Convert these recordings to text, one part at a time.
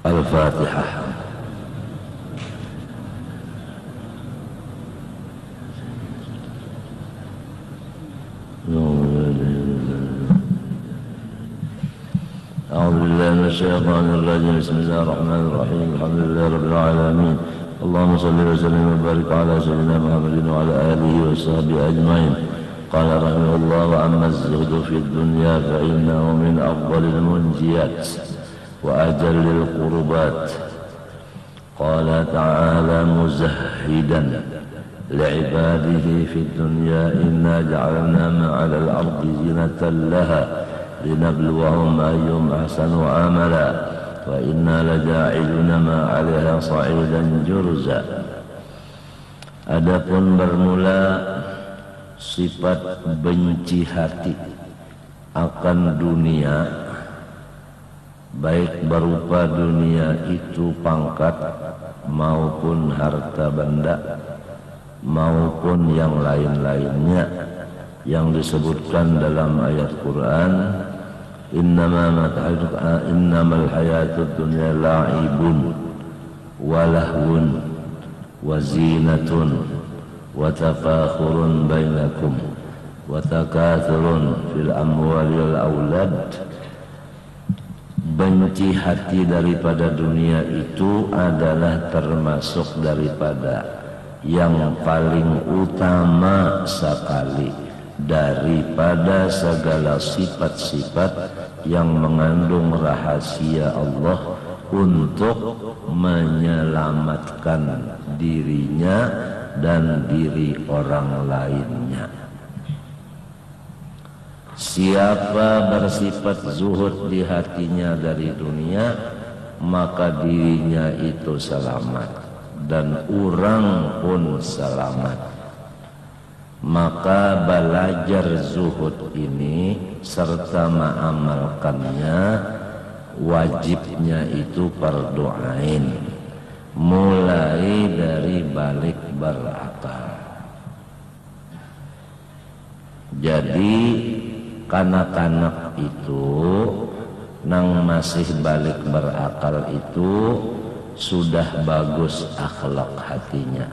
Al-Fatihah. أعوذ بالله من الشيطان الرجيم. بسم الله الرحمن الرحيم. الحمد لله رب العالمين. اللهم صل وسلم وبارك على سيدنا محمد وعلى آله وصحبه أجمعين. قال رحمه الله: وأما الزهد في الدنيا فإنه من أفضل المنجيات وأجل القربات. قال تعالى مزهدا لعباده في الدنيا: إنا جعلنا ما على الأرض زينة لها لنبلوهم أيهم أحسن عملا وإنا لجاعلون ما عليها صعيدا جرزا. Adapun bermula sifat benci hati akan dunia, baik berupa dunia itu pangkat maupun harta benda maupun yang lain-lainnya yang disebutkan dalam ayat Quran, innamal hayatud dunya la'ibun wa lahwun wa zinatun wa tafakhurun bainakum wa takathurun fil amwali wal aulad. Benci hati daripada dunia itu adalah termasuk daripada yang paling utama sekali daripada segala sifat-sifat yang mengandung rahasia Allah untuk menyelamatkan dirinya dan diri orang lainnya. Siapa bersifat zuhud di hatinya dari dunia, maka dirinya itu selamat dan orang pun selamat. Maka belajar zuhud ini serta mengamalkannya wajibnya itu fardu ain, mulai dari balik berakal. Jadi kanak-kanak itu nang masih balik berakal itu sudah bagus akhlak hatinya.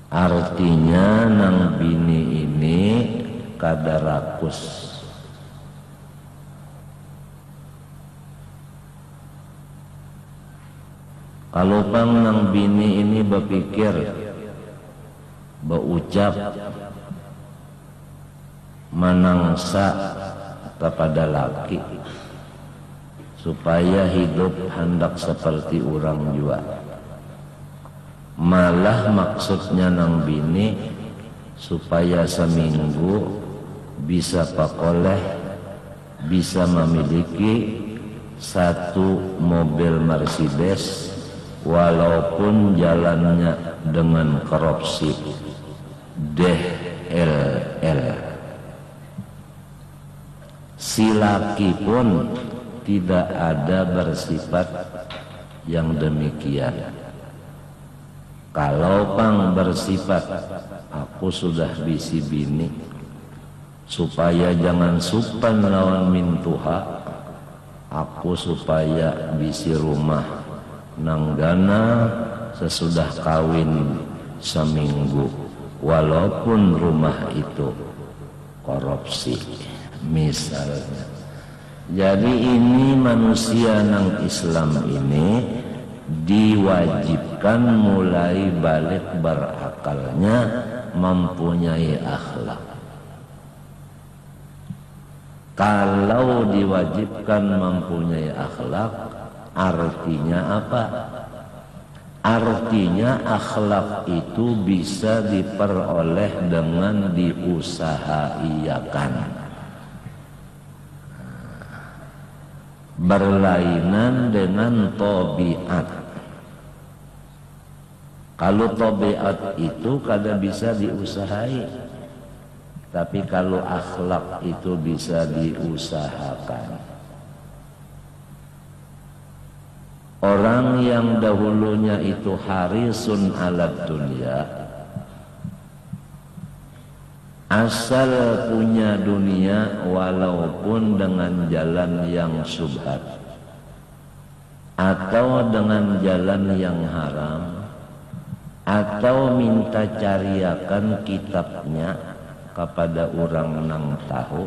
Artinya nang bini ini kada rakus. Kalau bang nang bini ini berpikir, berucap, menangsa kepada laki supaya hidup hendak seperti orang jua. Malah maksudnya nang bini supaya seminggu bisa pakoleh, bisa memiliki satu mobil Mercedes walaupun jalannya dengan korupsi DLL. Si laki pun tidak ada bersifat yang demikian. Kalau pang bersifat aku sudah bisi bini supaya jangan supan lawan mintuha, aku supaya bisi rumah nanggana sesudah kawin seminggu walaupun rumah itu korupsi misalnya. Jadi ini manusia nang Islam ini diwajibkan mulai balik berakalnya mempunyai akhlak. Kalau diwajibkan mempunyai akhlak, artinya apa? Artinya akhlak itu bisa diperoleh dengan diusahakan. Berlainan dengan tabiat. Kalau tabiat itu kada bisa diusahai, tapi kalau akhlak itu bisa diusahakan. Orang yang dahulunya itu harisun alad dunia, asal punya dunia walaupun dengan jalan yang syubhat atau dengan jalan yang haram, atau minta cariakan kitabnya kepada orang nang tahu,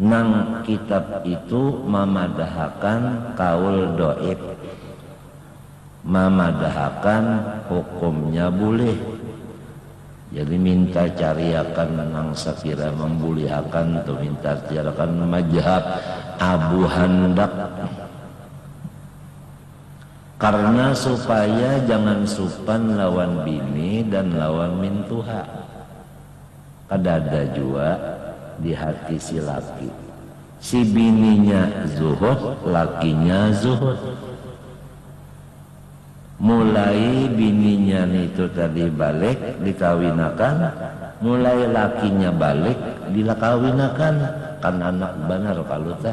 nang kitab itu memadahakan kaul doib, memadahakan hukumnya boleh. Jadi minta cariakan nang sakira membulihakan atau minta cariakan mazhab Abu Handak, karena supaya jangan supan lawan bini dan lawan mintuha. Kadada juga di hati si laki, si bininya zuhud, lakinya zuhud. Mulai bininya itu tadi balik dikawinakan, mulai lakinya balik dilakawinakan. Kan anak benar kalau teh.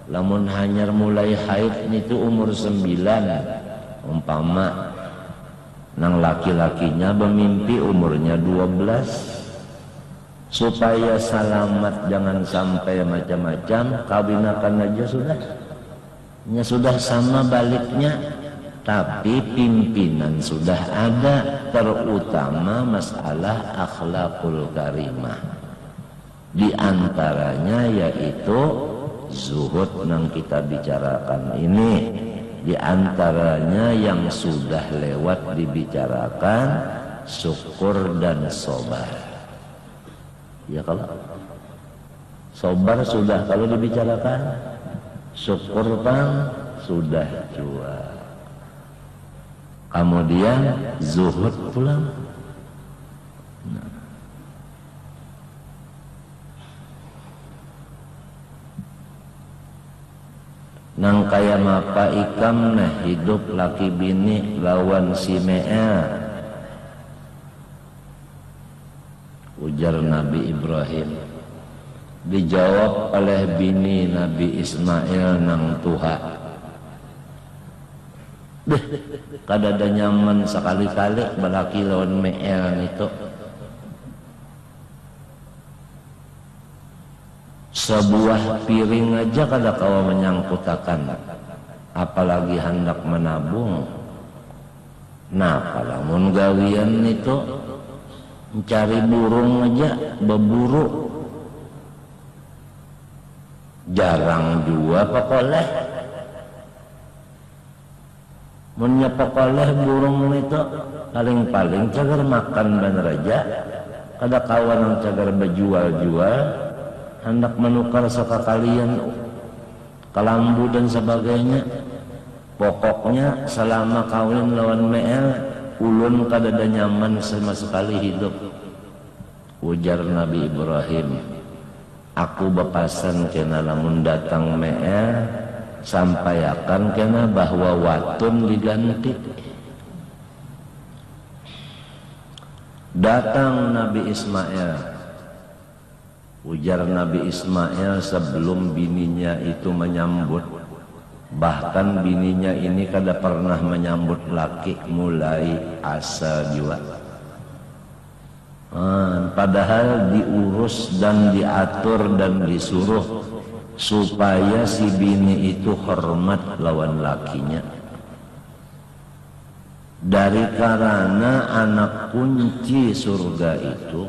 Lamun hanyar mulai haid itu umur 9, umpama nang laki-lakinya bermimpi umurnya 12, supaya selamat jangan sampai macam-macam, kawinakan aja sudah. Ya sudah sama baliknya, tapi pimpinan sudah ada, terutama masalah akhlakul karimah. Di antaranya yaitu zuhud yang kita bicarakan ini, di antaranya yang sudah lewat dibicarakan syukur dan sobar. Ya, kalau sobar sudah kalau dibicarakan, syukur kan sudah juga. Kemudian zuhud pulang. Nang kaya mapa ikam nah hidup laki bini lawan si Mea, ujar Nabi Ibrahim. Dijawab oleh bini Nabi Ismail nang tuha, deh kadada nyaman sekali-kali balaki lawan Mea itu. Sebuah piring aja kada kawa menyangkutakan, apalagi hendak menabung. Nah, kalau gawian itu mencari burung aja berburu, jarang juga pekoleh. Munya pekoleh burung itu paling-paling cagar makan bener aja, kada kawan yang cagar berjual-jual, hendak menukar saka kalian kelambu dan sebagainya. Pokoknya selama kawin lawan Meel, ulun kadada nyaman sama sekali hidup. Ujar Nabi Ibrahim, aku bepasan kena lamun datang Meel, sampaikan kena bahwa watun diganti. Datang Nabi Ismail. Ujar Nabi Ismail sebelum bininya itu menyambut, bahkan bininya ini kada pernah menyambut laki, mulai asa juga. Padahal diurus dan diatur dan disuruh supaya si bini itu hormat lawan lakinya. Dari karena anak kunci surga itu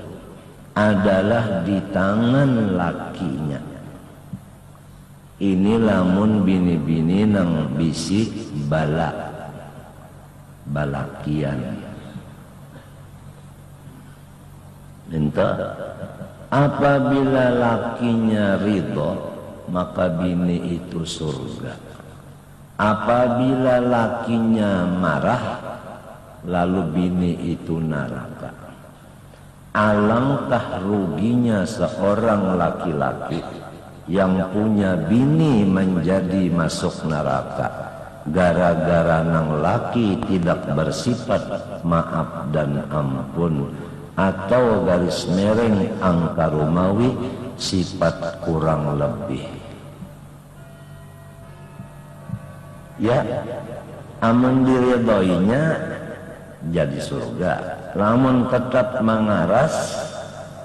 adalah di tangan lakinya. Ini lamun bini-bini nang bisik balakian. Minta apabila lakinya ridho, maka bini itu surga. Apabila lakinya marah, lalu bini itu neraka. Alangkah ruginya seorang laki-laki yang punya bini menjadi masuk neraka gara-gara nang laki tidak bersifat maaf dan ampun, atau garis mereng angka rumawi sifat kurang lebih. Ya, amun diridhoinya jadi surga. Lamun tetap mengaras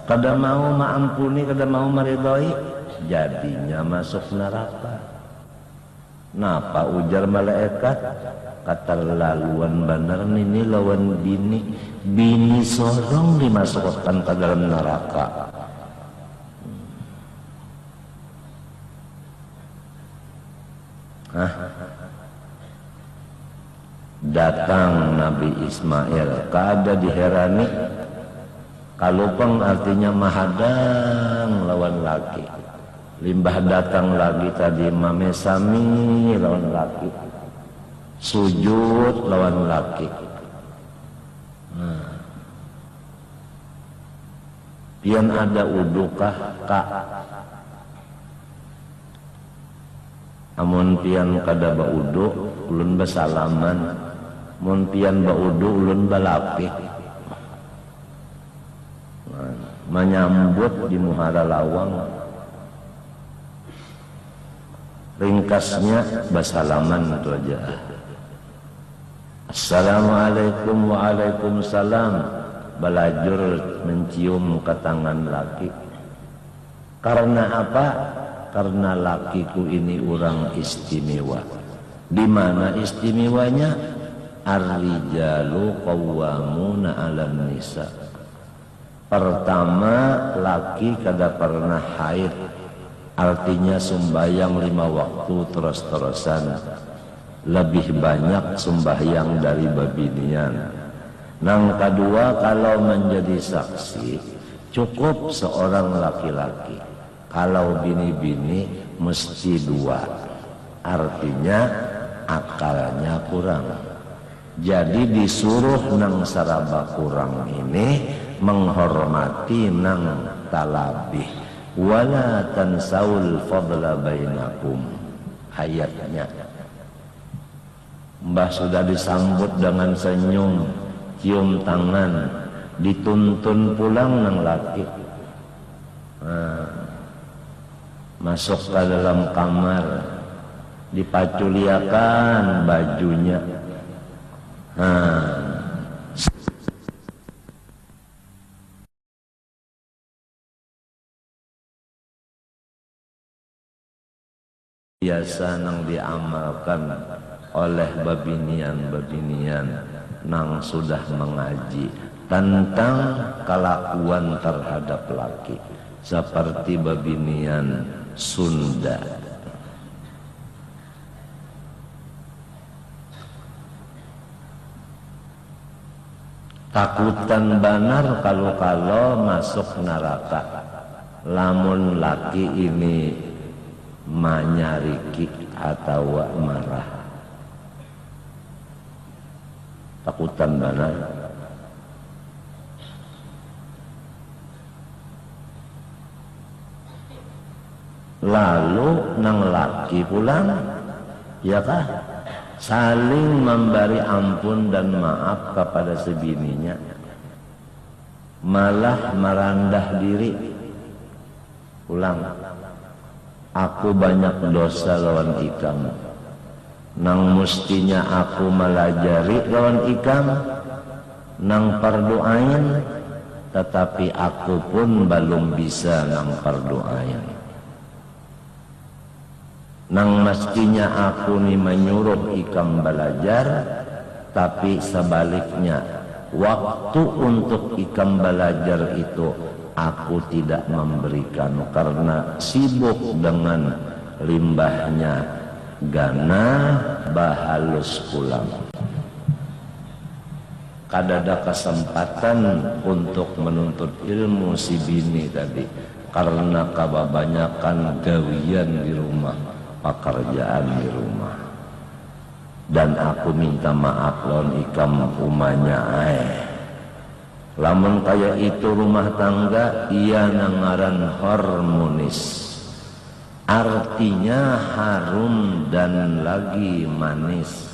kada mau maampuni, kada mau meridhoi, jadinya masuk neraka. Napa ujar malaikat? Keterlaluan bener ini lawan bini sorong dimasukkan ke dalam neraka. Datang Nabi Ismail, kada diherani, kalupang artinya mahadang lawan laki. Limbah datang lagi tadi mamesami lawan laki, sujud lawan laki. Pian ada udukah kak? Amun pian kada baudu, ulun basalaman. Mun pian baudu, ulun balapi. Menyambut di muhara lawang. Ringkasnya basalaman itu aja. Assalamualaikum, waalaikumsalam. Balajur mencium ke tangan laki. Karena apa? Karena lakiku ini orang istimewa. Di mana istimewanya? Ar-rijalu qawwamuna 'alan nisa. Pertama, laki kada pernah haid. Artinya sembahyang 5 waktu terus-terusan. Lebih banyak sembahyang dari babinian. Nang kedua, kalau menjadi saksi cukup seorang laki-laki. Kalau bini-bini mesti 2. Artinya akalnya kurang. Jadi disuruh nang saraba kurang ini menghormati nang talabih. Wala tansaul fadla bainakum. Ayatnya. Mbah sudah disambut dengan senyum, cium tangan, dituntun pulang nang laki. Masuk ke dalam kamar, dipaculiakan bajunya. Biasa nang diamalkan oleh babinian-babinian nang sudah mengaji tentang kelakuan terhadap laki, seperti babinian Sunda. Takutan banar kalau masuk neraka. Lamun laki ini manyariki atau marah. Takutan banar. Lalu nang laki pulang, ya kah? Saling memberi ampun dan maaf kepada sebininya. Malah merendah diri. Pulang. Aku banyak dosa lawan ikam. Nang mustinya aku melajari lawan ikam. Nang parduain. Tetapi aku pun belum bisa nang parduain. Nang mestinya aku nih menyuruh ikam belajar, tapi sebaliknya waktu untuk ikam belajar itu aku tidak memberikan karena sibuk dengan limbahnya gana bahalus pulang. Kadada kesempatan untuk menuntut ilmu si bini tadi karena kebanyakan gawian di rumah, pekerjaan di rumah. Dan aku minta maaf lawan ikam umanya lamun kaya itu rumah tangga ia nangaran harmonis, artinya harum dan lagi manis.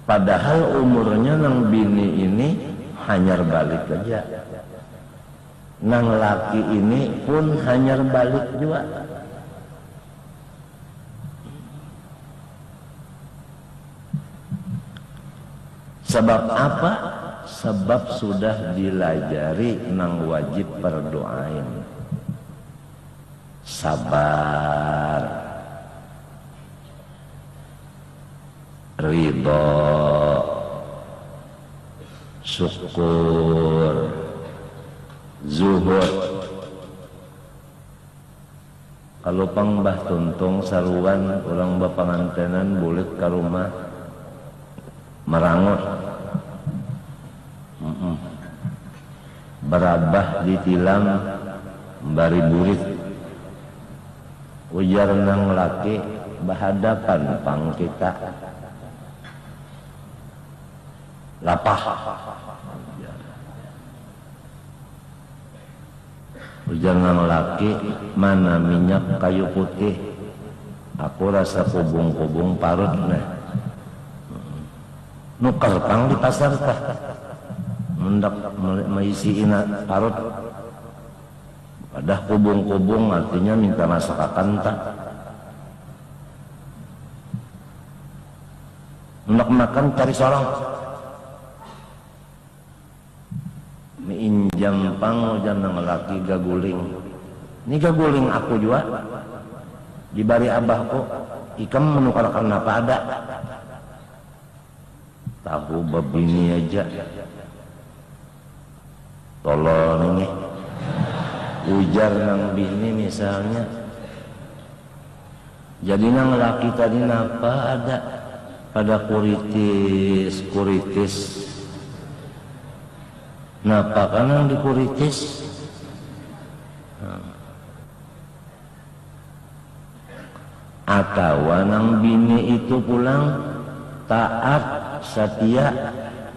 Padahal umurnya nang bini ini hanyar balik aja. Nang laki ini pun hanyar balik juga. Sebab apa? Sebab sudah dilajari nang wajib berdoain. Sabar, ridho, syukur, zuhud. Kalau pangbah tuntung saruan orang bapangantenan bulit ke rumah merangut, berabah ditilam bari burit, ujar nang laki bahadapan pang kita lapah. Ujar nang laki, mana minyak kayu putih, aku rasa kubung-kubung parut nah. Nukar pang di pasar tah mendak meisiin parut, padah kubung-kubung artinya minta masakan tah. Hendak makan cari sorong, minjam pang ujar nang laki gaguling. Ini gaguling aku juga dibari abahku, ikam menukarkan apa ada? Tahu babini aja, tolong ini ujar nang bini misalnya. Jadi nang laki tadi napa ada pada kuritis napa kan di kuritis atau nang bini itu pulang taat setia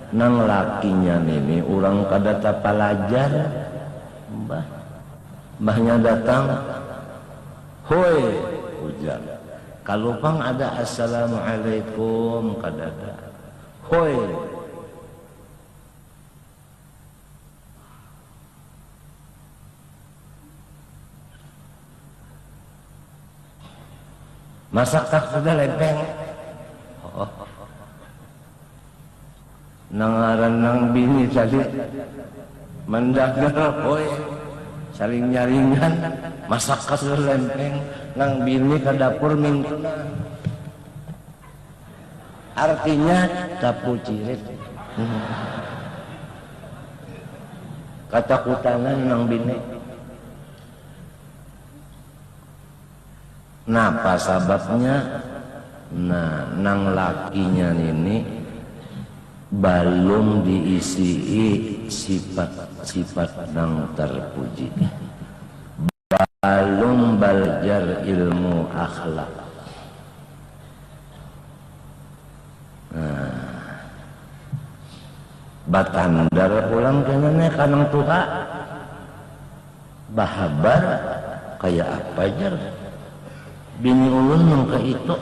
nang lakinya ini orang kada tapalajar, mbahnya datang, hoi ujar, kalau pang ada assalamualaikum kada ada, hoi masakkah sudah lempeng. Oh. Nangaran nang bini tadi mendagar, oi saling nyaringan, masak kasur lempeng, nang bini ke dapur mintuna. Artinya capu cirit, ketakutangan nang bini. Napa sababnya? Nah, nang lakinya ini belum diisi sifat-sifat nang terpuji, belum belajar ilmu akhlak. Nah, batandar pulang kenane kanang tuha bahabar kayak apa jar bini ulun yang ke itu.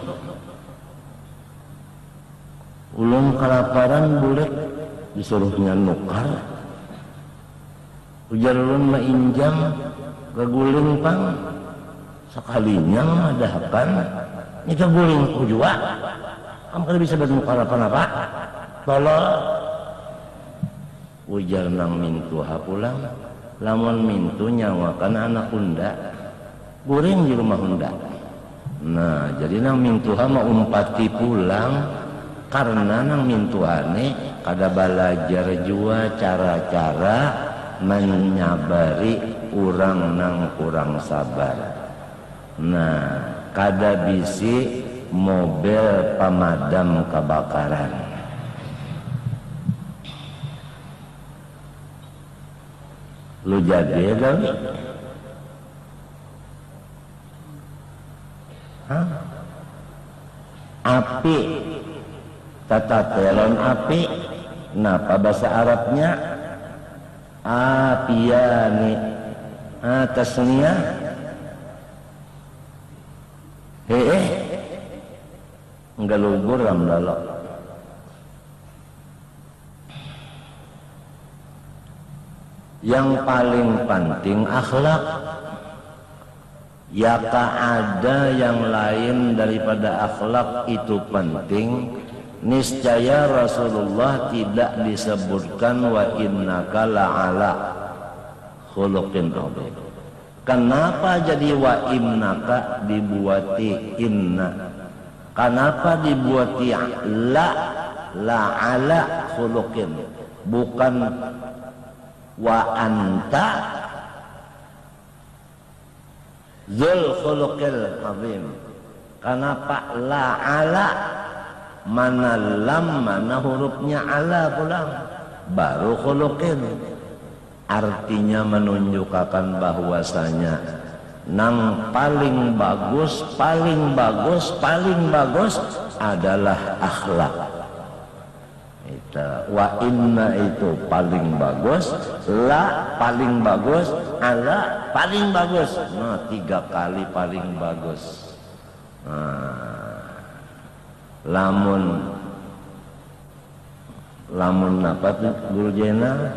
Ulun kelaparan boleh disuruhnya nukar. Ujar ulun mainjam gaguling pang sekalinya madahkan ini gaguling ku juga. Kamu kada bisa bernukar apa-apa. Tolong ujar nang mintuha pulang, lamun mintu nyawakan anak hunda guring di rumah hunda. Nah jadi nang mintuha mau umpati pulang karena nang mintuane kada belajar jua cara-cara menyabari orang nang kurang sabar. Nah kada bisi mobil pemadam kebakaran. Lu jadi kan? Hah? Api tata telon api, napa bahasa Arabnya? Apiani, tasnia, enggak lugur ramdalo. Yang paling penting akhlak. Yaka ada yang lain daripada akhlak itu penting, niscaya Rasulullah tidak disebutkan wa innaka la'ala khuluqin adzim. Kenapa jadi wa innaka dibuati inna? Kenapa dibuati la'ala khuluqin, bukan wa anta dzul khuluqil adzim? Kenapa la'ala? Mana lam, mana hurufnya ala pulang, baru khuluqin. Artinya menunjukkan bahwasanya nang paling bagus adalah akhlak. Itu wa inna itu paling bagus, la paling bagus, ala paling bagus. Nah, 3 kali paling bagus. Lamun apa tuh Guru Jena,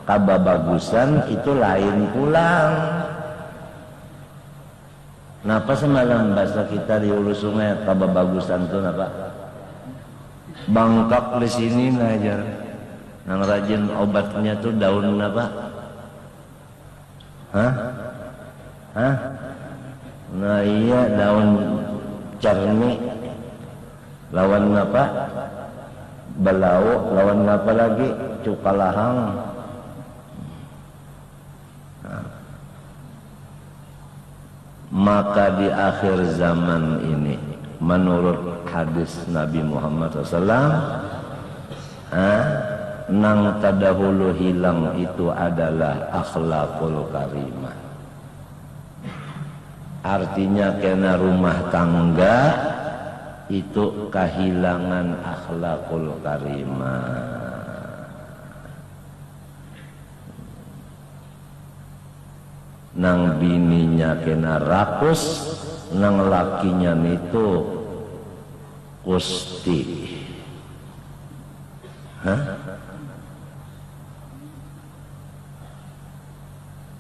kababagusan itu lain pulang. Napa semalam bahasa kita di Hulu Sungai kababagusan tuh napa? Bangkok di sini ngajar. Nang rajin obatnya tuh daun apa? Hah? Nah iya, daun cermi. Lawan apa? Belau. Lawan apa lagi? Cukalahang. Maka di akhir zaman ini, menurut hadis Nabi Muhammad SAW, nang tadahulu hilang itu adalah akhlakul karimah. Artinya kena rumah tangga itu kehilangan akhlakul karimah. Nang bininya kena rakus, nang lakinya itu kusti.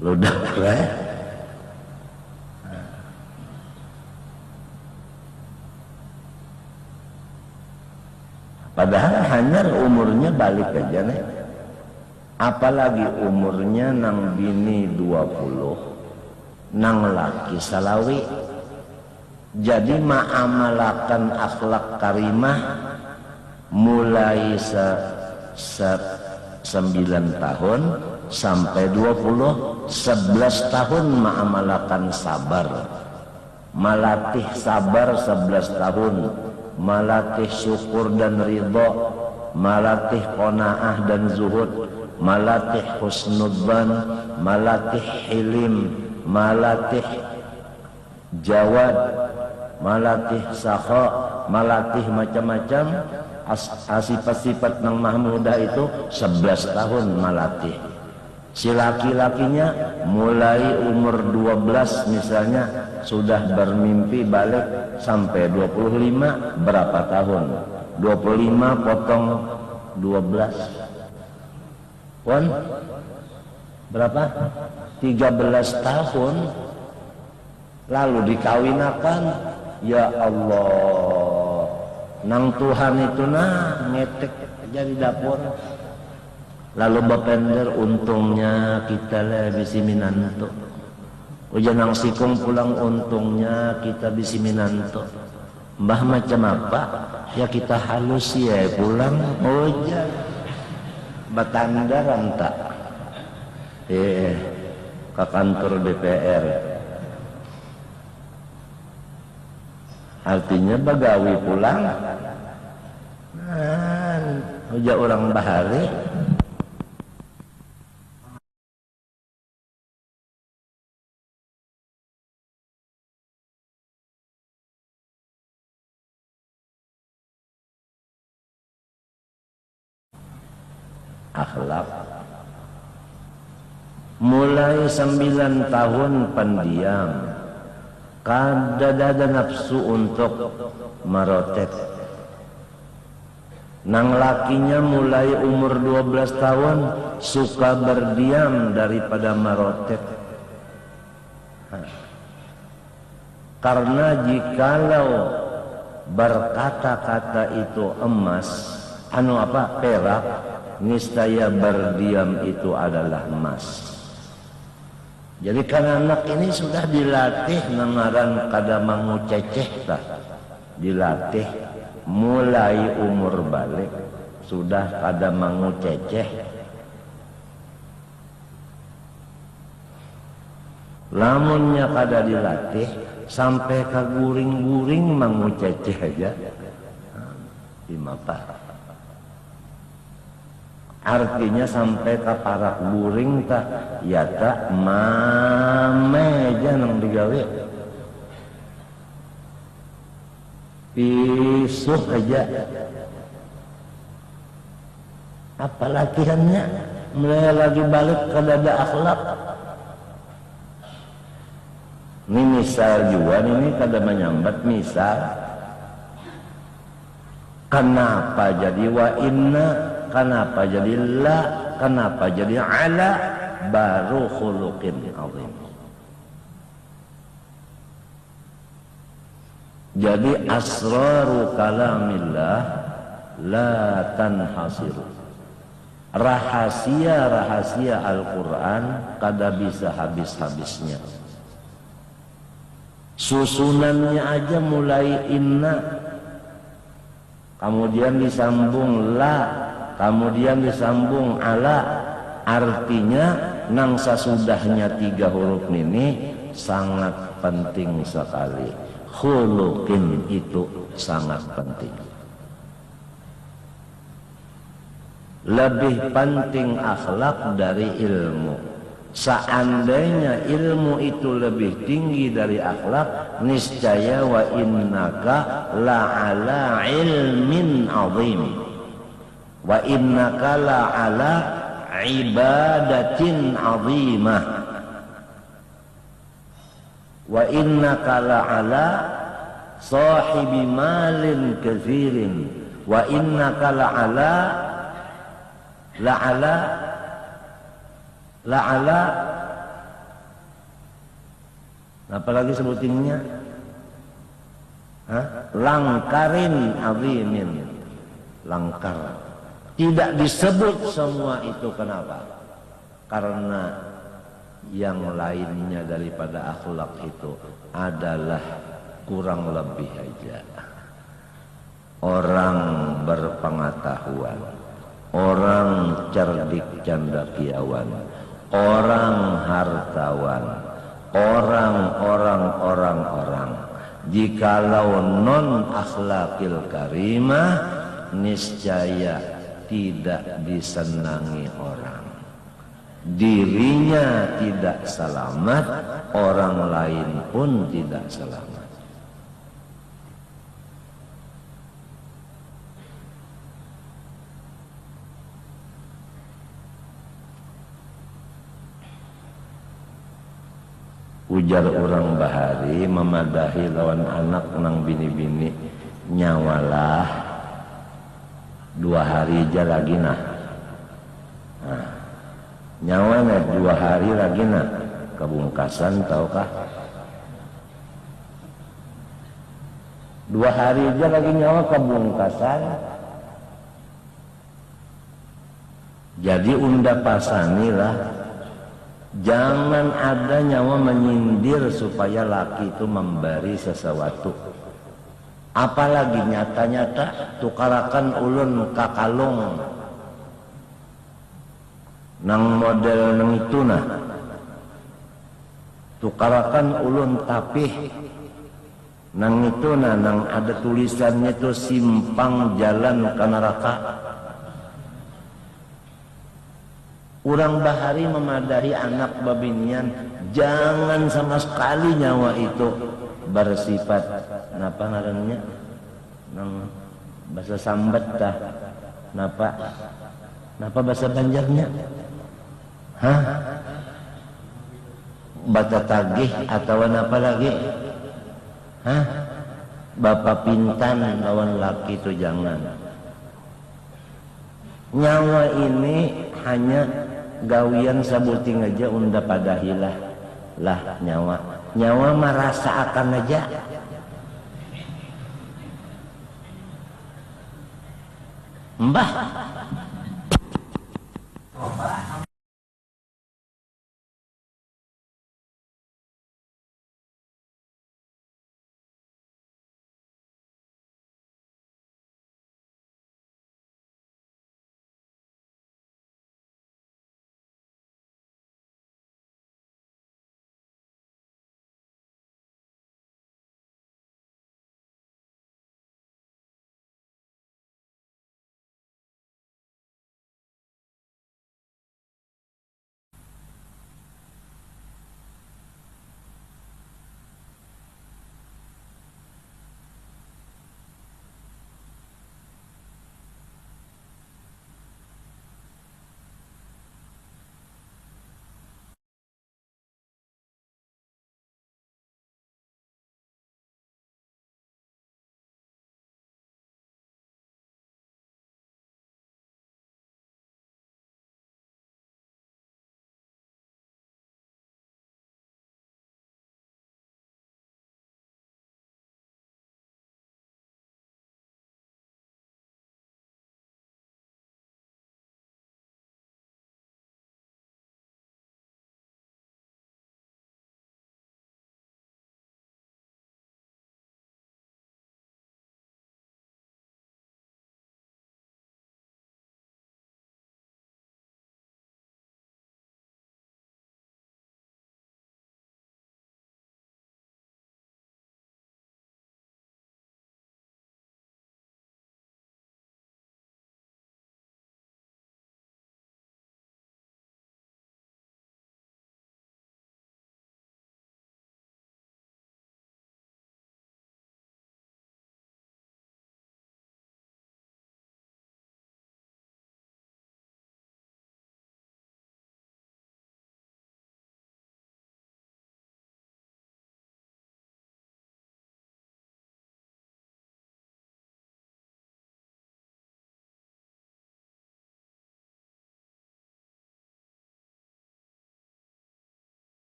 Ludah keren. Padahal hanya umurnya balik aja nih. Apalagi umurnya nang bini 20, nang laki salawi. Jadi ma'amalakan akhlak karimah mulai 9 tahun sampai 20, 11 tahun ma'amalakan sabar. Melatih sabar 11 tahun. Melatih syukur dan ridho, melatih qanaah dan zuhud, melatih husnudzan, melatih hilim, melatih jawad, melatih sakha, melatih macam-macam sifat-sifat nang mahmudah itu 11 tahun melatih. Si laki-lakinya mulai umur 12 misalnya sudah bermimpi balik sampai 25, berapa tahun? 25 potong 12 pon berapa? 13 tahun. Lalu dikawinakan. Ya Allah, nang Tuhan itu ngetek jadi dapur. Lalu bapender untungnya kita lah bisi minanto. Ujan nang sikung pulang untungnya kita bisi minanto. Mbah macam apa? Ya kita halus ya pulang. Ujan batandaran tak? Ke kantor DPR. Artinya bagawi pulang. Uja orang bahari. Akhlak mulai 9 tahun pendiam, kadada nafsu untuk marotet. Nang lakinya mulai umur 12 tahun suka berdiam daripada marotet. Karena jikalau berkata-kata itu emas, perak, niscaya berdiam itu adalah emas. Jadi kan anak ini sudah dilatih nangaran kada mangu ceceh tah. Dilatih mulai umur balik sudah kada mangu ceceh. Lamunnya kada dilatih sampai ke guring-guring mangu ceceh aja. Dimapa? Artinya sampai ke parak guring tak ya tak mame aja nang digawe pisuh aja apa latihannya mulai lagi balik ke dada akhlak. Ini misal juga ini kada menyambat misal kenapa jadi wa inna, kenapa jadi la, kenapa jadi ala, baru khuluqin azim. Jadi asraru kalamillah la tanhasiru. Rahasia-rahasia Al-Quran kada bisa habis-habisnya. Susunannya aja mulai inna, kemudian disambung la, kemudian disambung ala. Artinya nang sasudahnya 3 huruf ini sangat penting sekali. Khuluqin itu sangat penting. Lebih penting akhlak dari ilmu. Seandainya ilmu itu lebih tinggi dari akhlak, niscaya wa innaka la'ala ilmin azim. Wa innaka la'ala ibadatin azimah. Wa innaka la'ala sahibi malin kathirin. Wa innaka la'ala apalagi sebutinnya langkarin azimin, langkar. Tidak disebut semua itu kenapa? Karena yang lainnya daripada akhlak itu adalah kurang lebih aja orang berpengetahuan, orang cerdik cendekiawan, orang hartawan, orang. Jikalau non akhlakil karimah, niscaya tidak disenangi orang. Dirinya tidak selamat, orang lain pun tidak selamat. Ujar orang bahari memadahi lawan anak nang bini-bini, nyawalah 2 hari aja lagi nah. Nyawanya 2 hari lagi nah kebungkasan tahukah? 2 hari aja lagi nyawa kebungkasan. Jadi unda pasanilah. Jangan ada nyawa menyindir supaya laki itu memberi sesuatu. Apalagi nyata-nyata tukarakan ulun kakalung nang model nang itu nah. Tukarakan ulun tapih nang itu nah, nang ada tulisannya itu simpang jalan ke neraka. Urang bahari memadahi anak babinian, jangan sama sekali nyawa itu bersifat napa ngarannya nang bahasa sambat dah napa bahasa Banjarnya bata tagih atau napa lagi bapak pintan lawan laki itu jangan. Nyawa ini hanya gawian sabuting aja unda padahilah nyawa merasa akan aja Mbah.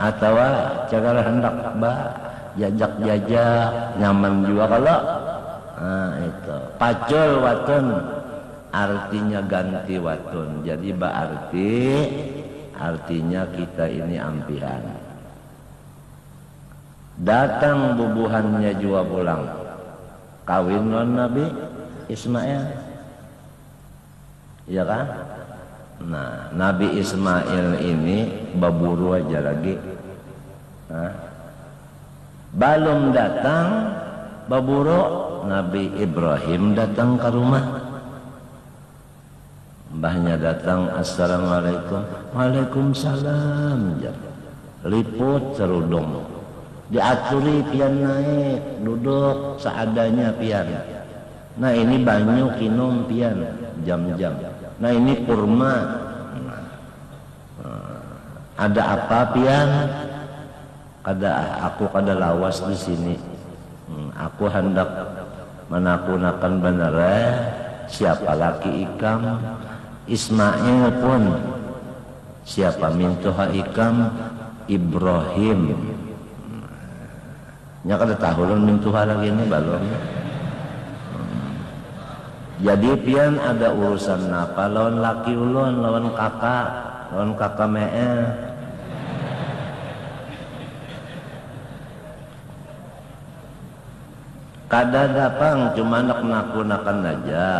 Atau cara hendak jajak-jajak nyaman juga kalau itu pacul watun artinya ganti watun, jadi artinya kita ini ampihan. Datang bubuhannya juga pulang kawin non Nabi Ismail, iya kan? Nah, Nabi Ismail ini baburu aja lagi. Belum datang baburu, Nabi Ibrahim datang ke rumah. Mbahnya datang, assalamualaikum. Waalaikumsalam. Liput serudung. Diaturi pian naik, duduk seadanya pian. Nah ini banyu kinum pian, jam-jam. Nah ini kurma. Ada apa pian? Aku kada lawas di sini. Aku hendak menakunakan benernya. Siapa laki ikam? Ismail pun. Siapa mintuha ikam? Ibrahim. Nya kada tahulun mintuha lagi ini balon. Jadi pian ada urusan apa lawan laki ulun, lawan kakak mee. Kada dapang cuma nak nakunakan aja.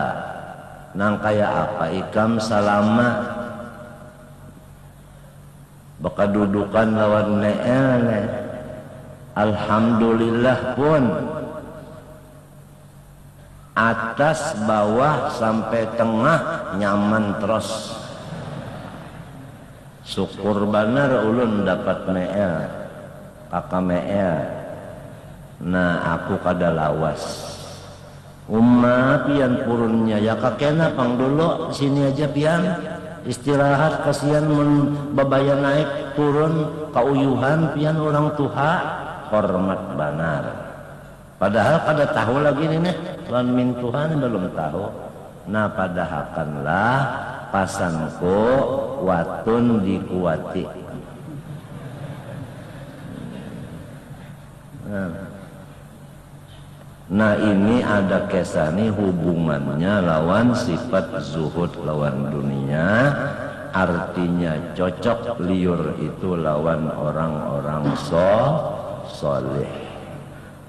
Nang kaya apa ikam salama. Baka dudukan lawan mee. Alhamdulillah pun. Atas bawah sampai tengah nyaman terus. Syukur benar ulun dapat mea, kakak mea. Nah aku kada lawas. Umma pian purunnya ya kakena pang dulu sini aja pian istirahat kasihan babaya naik turun kauyuhan pian orang tuha hormat banar. Padahal pada tahu lagi nih tuan min Tuhan belum tahu. Nah padahakanlah pasanku watun dikuati. Nah ini ada kesani hubungannya lawan sifat zuhud lawan dunia. Artinya cocok liur itu lawan orang-orang soleh.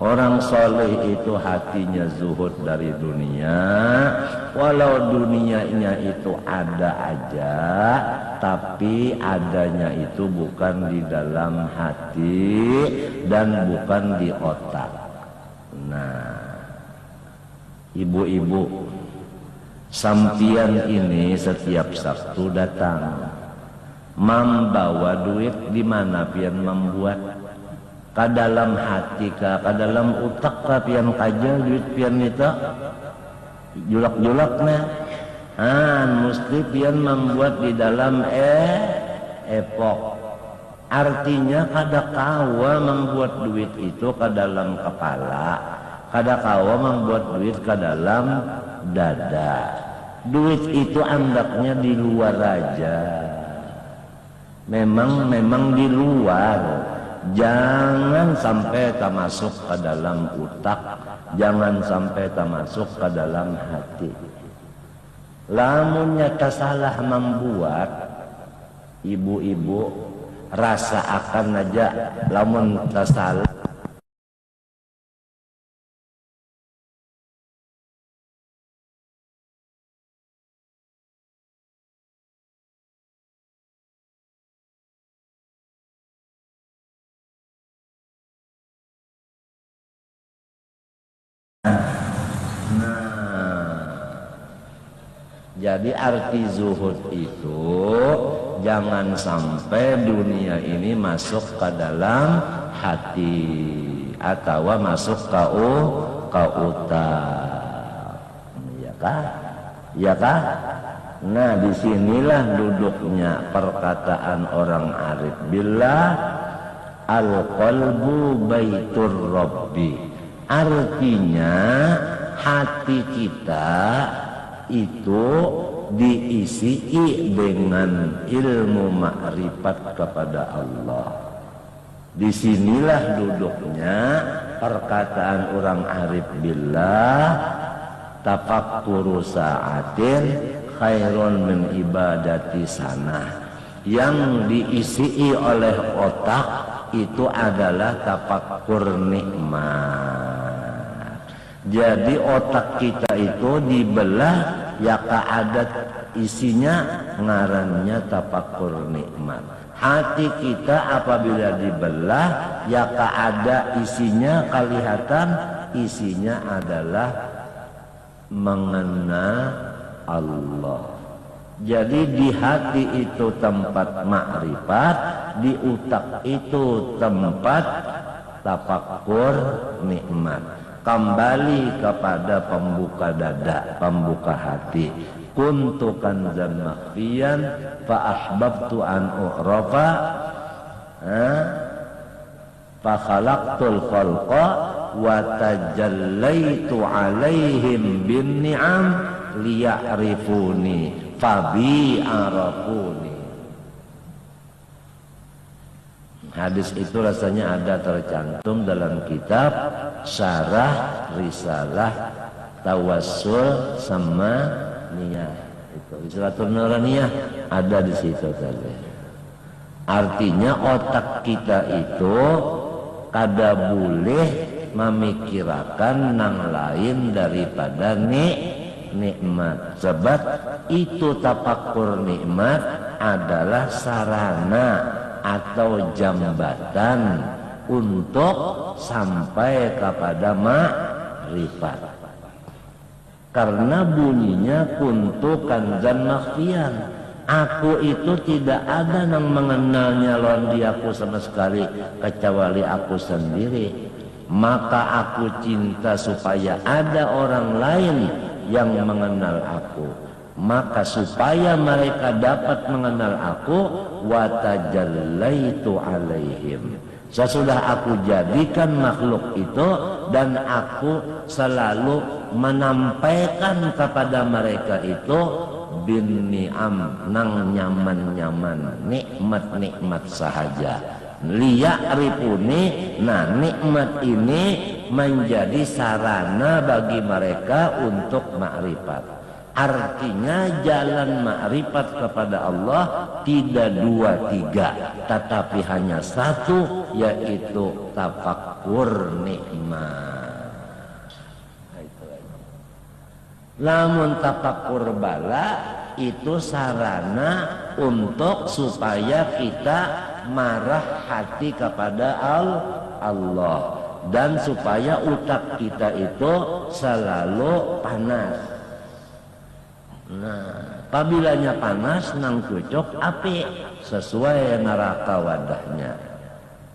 Orang soleh itu hatinya zuhud dari dunia. Walau dunianya itu ada aja, tapi adanya itu bukan di dalam hati dan bukan di otak. Nah, ibu-ibu, sampian ini setiap Sabtu datang, membawa duit di mana pian membuat? Ka dalam hati ka dalam utak ka pian kajal duit pian itu julak-julaknya. Mesti pian membuat di dalam epok. Artinya kada kawa membuat duit itu ke dalam kepala, kada kawa membuat duit ke dalam dada. Duit itu andaknya di luar aja. Memang di luar. Jangan sampai tak masuk ke dalam utak, jangan sampai tak masuk ke dalam hati. Lamunnya salah membuat, ibu-ibu rasa akan aja lamun salah. Jadi arti zuhud itu jangan sampai dunia ini masuk ke dalam hati atau masuk ke utak. Ya kah? Ya kah? Nah, disinilah duduknya perkataan orang arif billah, al-qalbu baitur rabbi. Artinya hati kita itu diisi dengan ilmu makrifat kepada Allah. Disinilah duduknya perkataan orang arif billah, tafakkuru sa'atin khairun min ibadati sanah. Yang diisi oleh otak itu adalah tafakkur nikmat. Jadi otak kita itu dibelah ya keadat isinya ngarannya tafakkur nikmat. Hati kita apabila dibelah ya keada isinya kelihatan isinya adalah mengenal Allah. Jadi di hati itu tempat makrifat, di utak itu tempat tafakkur nikmat. Kembali kepada pembuka dada, pembuka hati. Kuntu kanzan makhfiyan fa ahbabtu an u'rafa fa khalaqtul khalqa wa tajallaitu alaihim bin ni'am liya'rifuni fa bi arafuni. Hadis itu rasanya ada tercantum dalam kitab Syarah Risalah Tawassul sama Niyah. Itu Risalatul Nuraniyah ada di situ tadi. Artinya otak kita itu kada boleh memikirkan nang lain daripada nikmat. Sebab itu tafakkur nikmat adalah sarana atau jambatan untuk sampai kepada makrifat. Karena bunyinya kuntu kanzan makhfiyan. Aku itu tidak ada yang mengenalnya lawan diaku sama sekali kecuali aku sendiri. maka aku cinta supaya ada orang lain yang mengenal aku, maka supaya mereka dapat mengenal aku, wa tajallaitu alaihim, sesudah aku jadikan makhluk itu dan aku selalu menampaikan kepada mereka itu bin ni'am, nang nyaman-nyaman, nikmat-nikmat sahaja. Liya'rifuni, nah nikmat ini menjadi sarana bagi mereka untuk makrifat. Artinya jalan makrifat kepada Allah tidak dua tiga, tetapi hanya satu, yaitu tafakkur nikmat. Namun tafakkur bala itu sarana untuk supaya kita marah hati kepada Allah dan supaya utak kita itu selalu panas. Nah, apabila panas nang cocok api sesuai neraka wadahnya.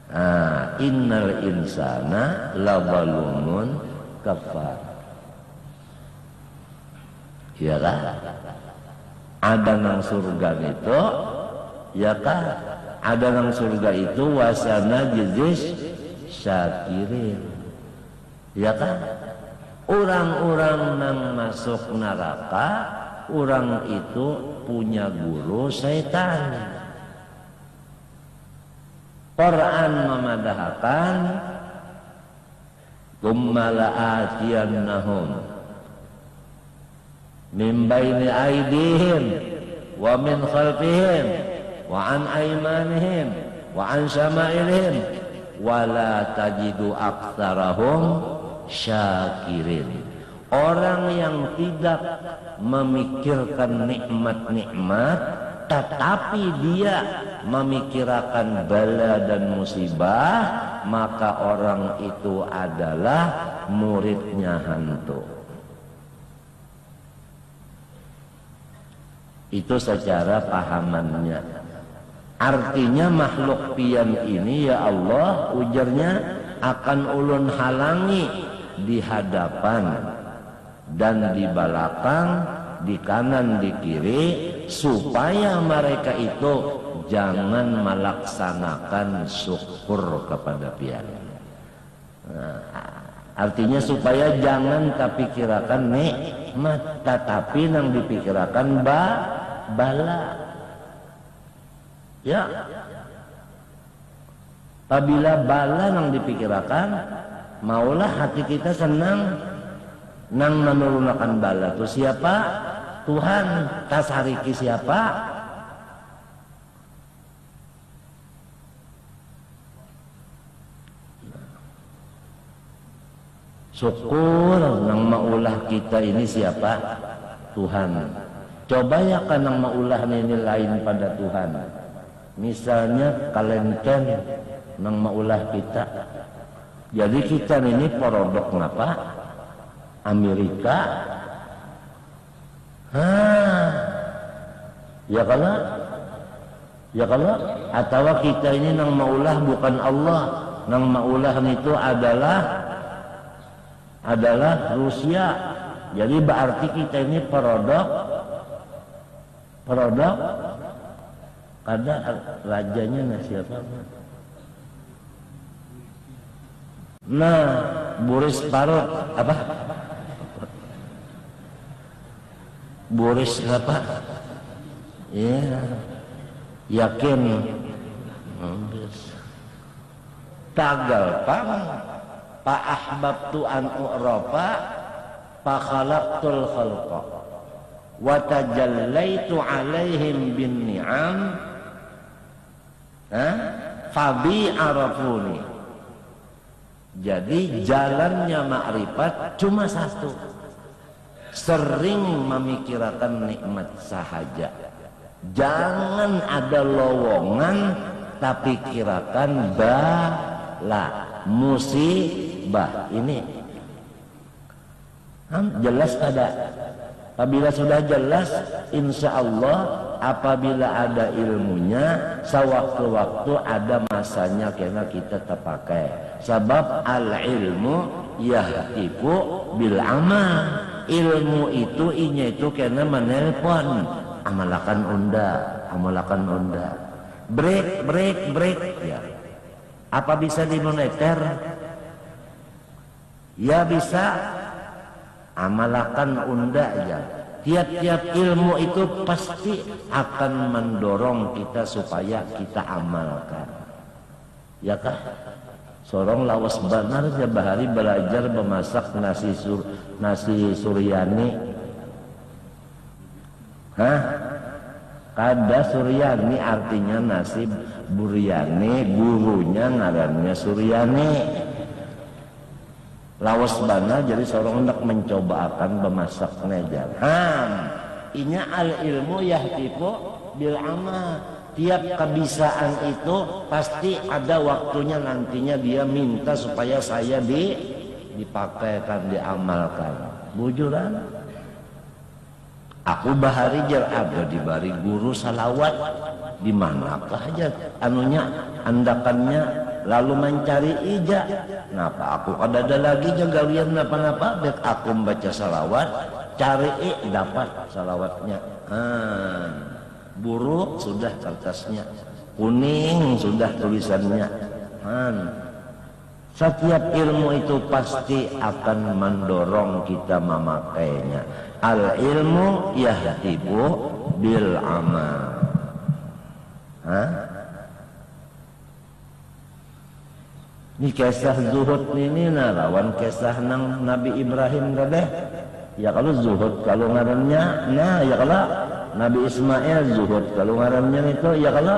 Nah, innal insana lazalumun kafar. Ya kan? Ada nang surga itu, ya kan? Ada nang surga itu wasana jizis syakirin. Ya kan? Orang-orang nang masuk neraka, orang itu punya guru setan. Quran memadahkan tsumma la'atiyannahum min baini aydihim wa min khalfihim wa an aymanihim wa an syama'ilihim wa la tajidu aktsarahum syakirin. Orang yang tidak memikirkan nikmat-nikmat, tetapi dia memikirkan bala dan musibah, maka orang itu adalah muridnya hantu. Itu secara pahamannya. Artinya makhluk pian ini ya Allah, ujarnya, akan ulun halangi di hadapan dan di belakang, di kanan, di kiri, supaya mereka itu jangan melaksanakan syukur kepada pian. Nah, artinya supaya jangan terpikirkan nikmat, tetapi yang dipikirkan bala. Ya, apabila bala yang dipikirkan, maulah hati kita senang. Nang menurunkan bala itu siapa? Tuhan. Tasariki siapa? Syukur nang maulah kita ini siapa? Tuhan. Coba ya kan nang maulah ini lain pada Tuhan. Misalnya kalenten nang maulah kita. Jadi kita ini parodok ngapa? Amerika, ya kalau atau kita ini nang maulah bukan Allah, nang maulah itu adalah Rusia. Jadi berarti kita ini parodok ada rajanya nah siapa? Nah, Boris Parot apa? Boris apa? Ya, yakin. Tagal pang pa ahbabtu an u'rafa fa khalaqtul khalqa wa tajallaitu alaihim bin ni'am fa bi arafuni. Jadi jalannya makrifat cuma satu. Sering memikirkan nikmat sahaja. Jangan ada lowongan, tapi kirakan bala, musibah. Ini jelas ada. Apabila sudah jelas, insya Allah apabila ada ilmunya sewaktu-waktu ada masanya kena kita terpakai. Sebab al ilmu yahtifu bil amal. Ilmu itu inya itu kena menelpon, amalakan unda. Break ya. Apa bisa dimoneter? Ya bisa. Amalakan unda ya. Tiap-tiap ilmu itu pasti akan mendorong kita supaya kita amalkan. Ya kah? Sorong lawas benar ya bahari belajar memasak nasi suryani. Hah? Kada suryani artinya nasi buryani, gurunya ngarannya suryani. Lawas bana jadi seorang hendak mencoba akan memasak nejar. Inya al ilmu yahtifu bil amal. Tiap kebisaan itu pasti ada waktunya nantinya dia minta supaya saya dipakaikan, diamalkan. Bujuran. Aku bahari jar ada dibari guru salawat di manakah aja anunya andakannya lalu mencari ija. Napa aku ada lagi jagalian napa-napa dek aku membaca salawat cari dapat salawatnya. Buruk sudah kertasnya, kuning sudah tulisannya. Setiap ilmu itu pasti akan mendorong kita memakainya. Al ilmu yahtibu bil amal. Ini kisah zuhud ini lawan kisah nang Nabi Ibrahim gadeh. Ya kalau zuhud kalau ngarannya ya kalau Nabi Ismail zuhud kalau ngarannya itu ya kalau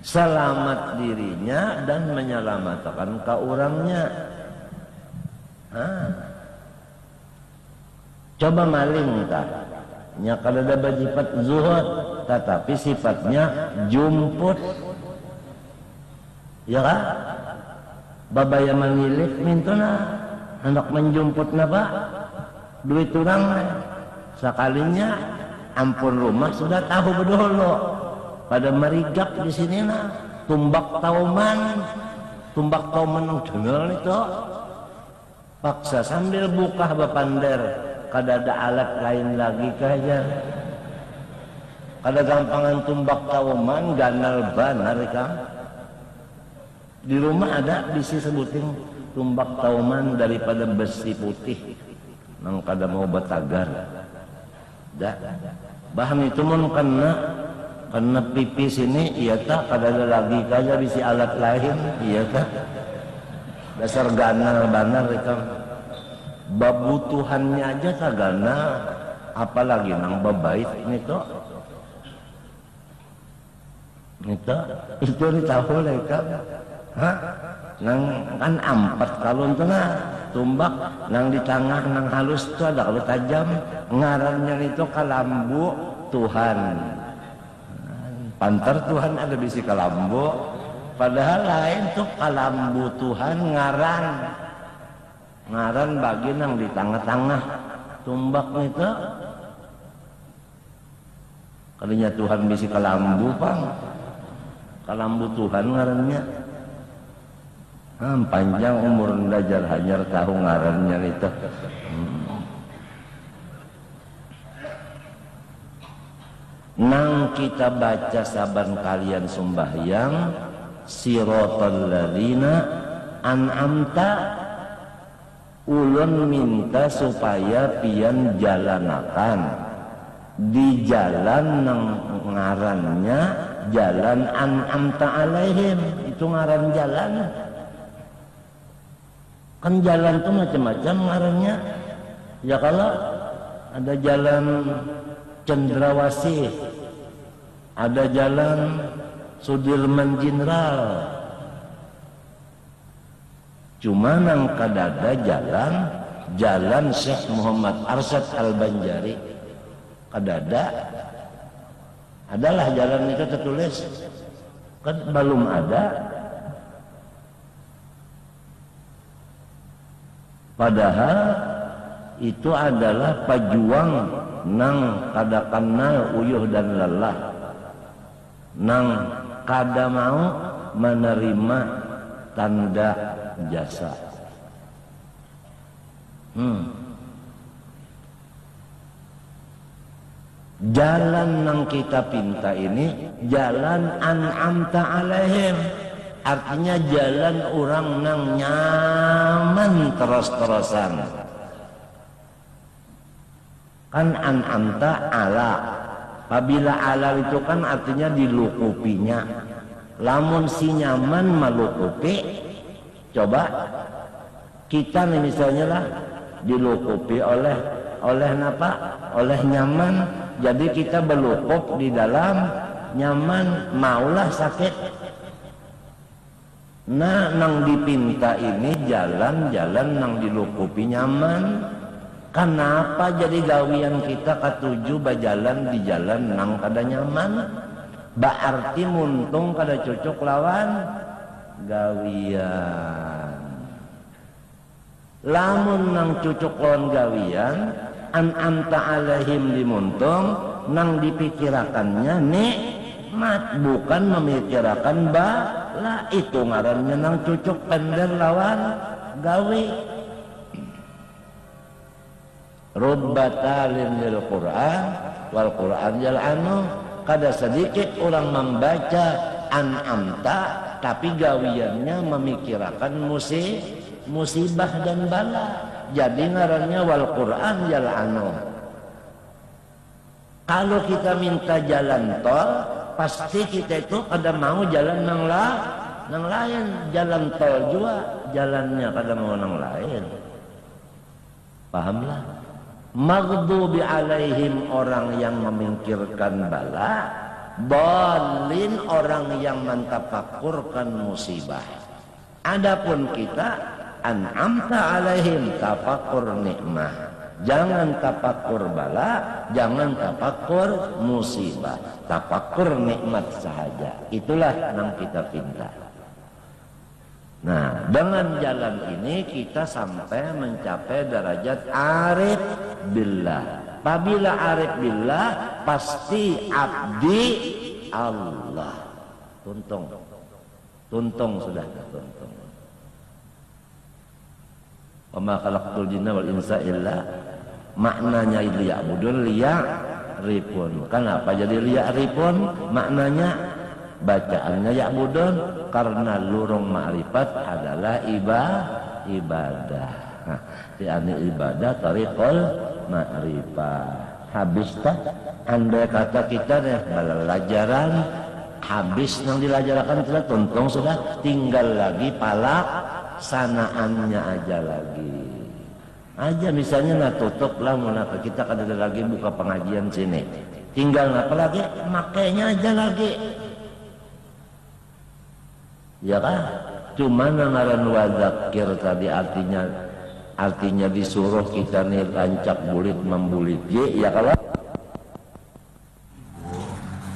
selamat dirinya dan menyelamatkan ke orangnya. Coba maling tak nya kalau ada sifat zuhud tetapi sifatnya jumput ya kan babaya mangilih mintuna hendak menjumput napa duit orang sekalinya ampun rumah sudah tahu bedolo pada merigap di sini tumbak tauman dengar itu paksa sambil buka bapander kada ada alat lain lagi kaya kada gampangan tumbak tauman ganal banar kan di rumah ada bisi sebuting tumbak tauman daripada besi putih nang kada mau batagar dah bahan itu mun kena pipis ini iya tak kada ada lagi kaya bisi alat lain iya tak dasar ganal banar kan babutuhannya aja tak ganal apalagi nang babait ini tuh itu tahu kan nang kan ampat kalau tengah tumbak nang di tengah nang halus itu ada kalau tajam ngarannya itu kalambu Tuhan pantar Tuhan ada bisi kalambu padahal lain tuh kalambu Tuhan ngaran bagi nang di tengah-tengah tumbak itu kalinya Tuhan bisi kalambu kalambu Tuhan ngarannya panjang umur ndajar hanyar tahu ngarannya itu nang kita baca saban kalian sembahyang siratal ladzina an'amta ulun minta supaya pian jalanakan di jalan nang ngarannya jalan an'amta alaihim itu ngaran jalan kan jalan tuh macam-macam ngarannya ya kalau ada jalan Cendrawasih ada jalan Sudirman Jenderal cuma nang kadada jalan Syekh Muhammad Arsyad Al-Banjari kadada adalah jalan itu tertulis kan belum ada padahal itu adalah pejuang nang kada kenal uyuh dan lelah, nang kada mau menerima tanda jasa. Jalan yang kita pinta ini jalan an'amta alaihim, artinya jalan orang nang nyaman terus-terusan. Kan an'amta ala, apabila ala itu kan artinya dilukupinya. Lamun si nyaman melukupi, coba kita nih misalnya lah dilukupi oleh napa? Oleh nyaman. Jadi kita berlukup di dalam nyaman, maulah sakit. Nah, nang dipinta ini jalan-jalan nang dilukupi nyaman. Kenapa jadi gawian kita katuju bajalan di jalan nang kada nyaman? Berarti muntung kada cocok lawan gawian. Lamun nang cocok lawan gawian, an'amta alaihim dimuntung, nang dipikirakannya nikmat, bukan memikirakan bala. Itu ngarannya nang cocok pender lawan gawi. Rubbatalin lil Qur'an wal Qur'an jal'anu. Kada sedikit orang membaca an'amta tapi gawiannya memikirakan musibah dan bala. Jadi ngarannya wal Qur'an jal'anu. Kalau kita minta jalan tol, pasti kita itu kada mau jalan nang lain. Jalan tol juga jalannya kada mau nang lain. Pahamlah? Maghdubi alaihim, orang yang memikirkan bala, dhalin, orang yang mentafakurkan musibah. Adapun kita an'amta alaihim, tafakur nikmah. Jangan tafakur bala, jangan tafakur musibah, tafakur nikmat sahaja. Itulah yang kita pinta. Nah, dengan jalan ini kita sampai mencapai derajat arif billah. Apabila arif billah, pasti abdi Allah. Tuntung sudah tuntung. Wa ma khalaqtul jinna wal insa illa, maknanya liya'budun, liya'rifun. Kenapa jadi liya'rifun? Maknanya bacaannya ya'budun, karena lurung ma'rifat adalah ibadah. Nah, ini ibadah tariqul ma'rifah. Habis tak? Andai kata kita deh belajaran habis yang dilajarakan sudah tuntung, sudah tinggal lagi palaksanaannya aja lagi. Aja misalnya tutup lah munafik kita kada ada lagi buka pengajian sini. Tinggal apa lagi? Makainya aja lagi. Ya kan? Cuma ngaran wadzakir tadi artinya disuruh kita nih rancak bulit membulit. Ya kalau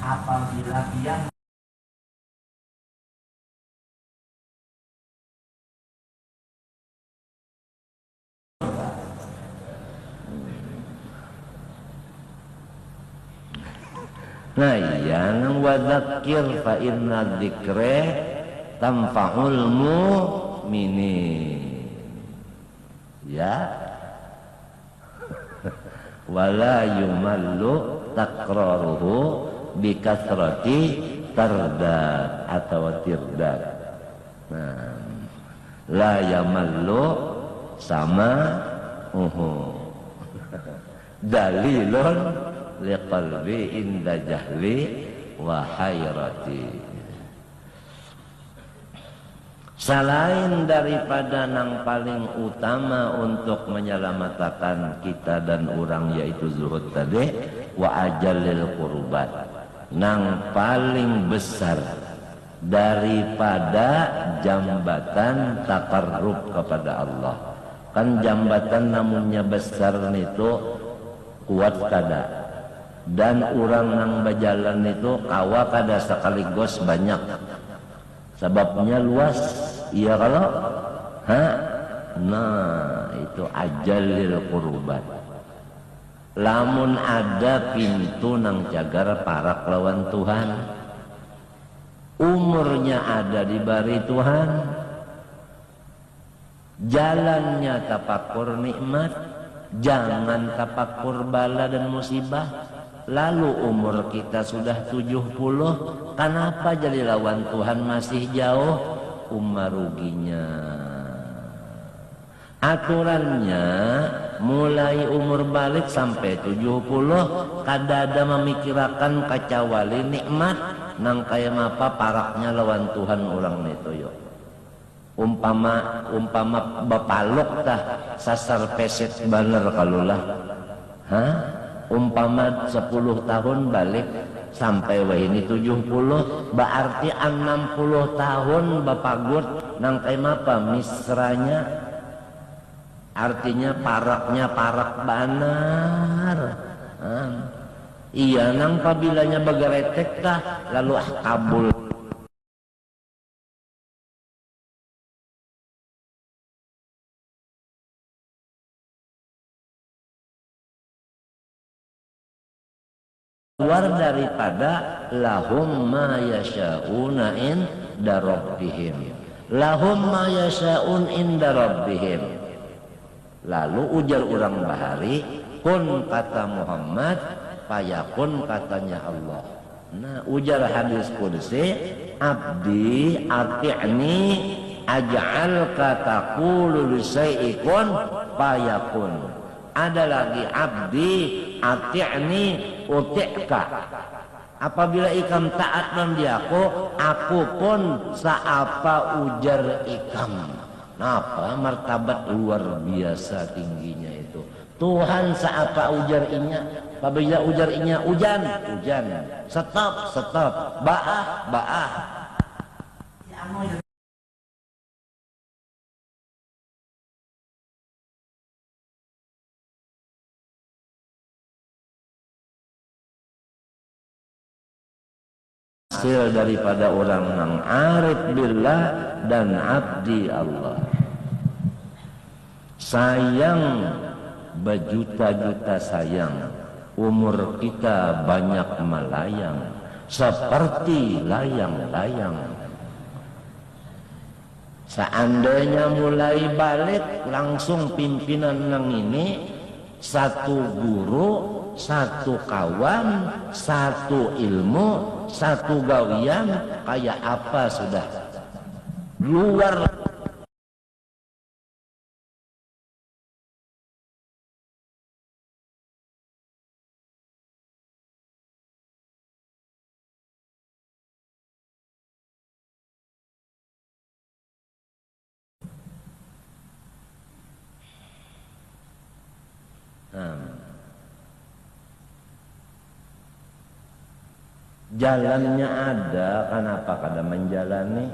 apabila dia nah yang wadzakir fa inna dzikra tanfa'ul mu'minin. Ya, wala yumallu takraruhu bikasrati tardad atau tirdad. Nah, la yamallu sama dalilun liqalbi inda jahli wa hayrati. Selain daripada yang paling utama untuk menyelamatkan kita dan orang yaitu zuhud tadi, wa ajalil qurbat, yang paling besar daripada jambatan taqarrub kepada Allah. Kan jambatan namanya besar itu kuat kada, dan orang yang berjalan itu kawa kada sekaligus banyak. Sebabnya luas, iya kalau Nah, itu ajalil qurbat. Lamun ada pintu nang jagar parak lawan Tuhan, umurnya ada di bari Tuhan, jalannya tapakur nikmat, jangan tapakur bala dan musibah. Lalu umur kita sudah 70, kenapa jadi lawan Tuhan masih jauh? Umar ruginya. Aturannya mulai umur balik sampai 70 kadada memikirakan kacawali nikmat nang kaya mapa paraknya lawan Tuhan orang itu yo. Umpama bapalok tah sasar peset baner kalulah. Hah? Umpama 10 tahun balik sampai wah ini 70 berarti 60 tahun bapagut nang kaya mapa misranya. Artinya paraknya parak banar. Iya nang pabilanya bagaretek kah lalu kabul. Keluar daripada lahum ma yasha'una inda rabbihim. Lahum ma yasha'un inda rabbihim. Lalu ujar orang bahari, kun kata Muhammad, fayakun katanya Allah. Nah ujar hadis qudsi, abdi ati'ni aj'al kataku lisai'ikun fayakun. Ada lagi abdi ati'ni uti'ka. Apabila ikam taat nandiaku, aku pun saapa ujar ikam. Napa martabat luar biasa tingginya itu. Tuhan saapa ujar inya, apabila ujar inya hujan, hujan. Stop, stop. Ba'ah, ba'ah. Hasil daripada orang yang arif billah dan abdi Allah. Sayang berjuta-juta sayang, umur kita banyak melayang seperti layang-layang. Seandainya mulai balik langsung pimpinan nang ini, satu guru, satu kawan, satu ilmu, satu gawian, kayak apa sudah luar. Jalannya ada, kenapa kada menjalani?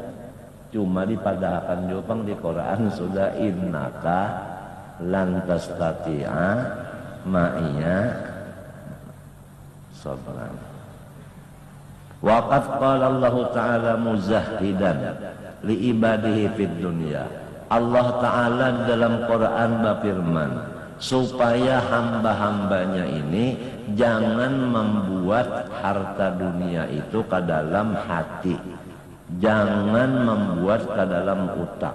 Cuma dipadahkan jupang di Quran sudah innaka lantas tati'a ma'iya sabran. Waqad qala Allah Ta'ala muzahhidan li ibadihi fid dunya. Allah Ta'ala dalam Quran berfirman supaya hamba-hambanya ini jangan membuat harta dunia itu ke dalam hati, jangan membuat ke dalam utak.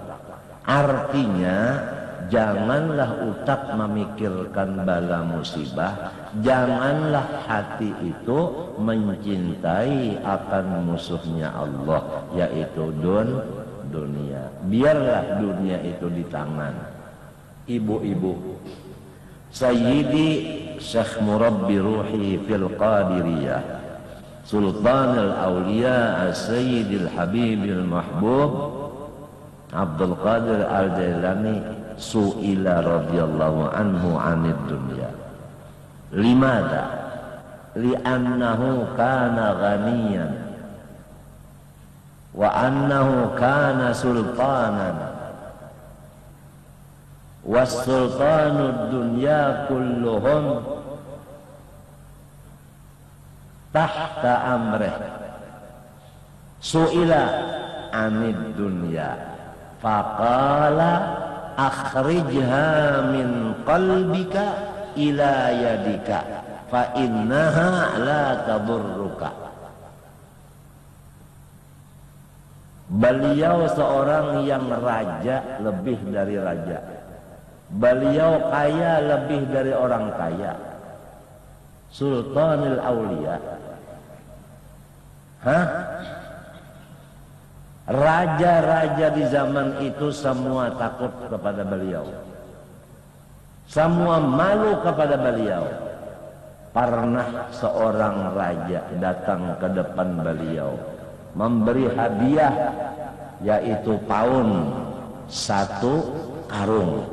Artinya janganlah utak memikirkan bala musibah, janganlah hati itu mencintai akan musuhnya Allah, yaitu dunia. Biarlah dunia itu di tangan ibu-ibu. Sayyidi Syekh Murabbi Ruhi fil Qadiriyah Sultan al-Awliya As-Sayyidil Habibil Mahbub Abdul Qadir Al-Jailani su'ila radhiyallahu anhu anid dunya. Limada? Li'annahu kana ghaniyan wa annahu kana sultanan was-sultanud dunya kulluhum tahta amrih. Su'ila anid dunya faqala akhrijha min qalbika ila yadika fa innaha la tadurruka. Beliau seorang yang raja lebih dari raja. Beliau kaya lebih dari orang kaya. Sultanul Aulia. Raja-raja di zaman itu semua takut kepada beliau. Semua malu kepada beliau. Pernah seorang raja datang ke depan beliau, memberi hadiah, yaitu paun 1 karung.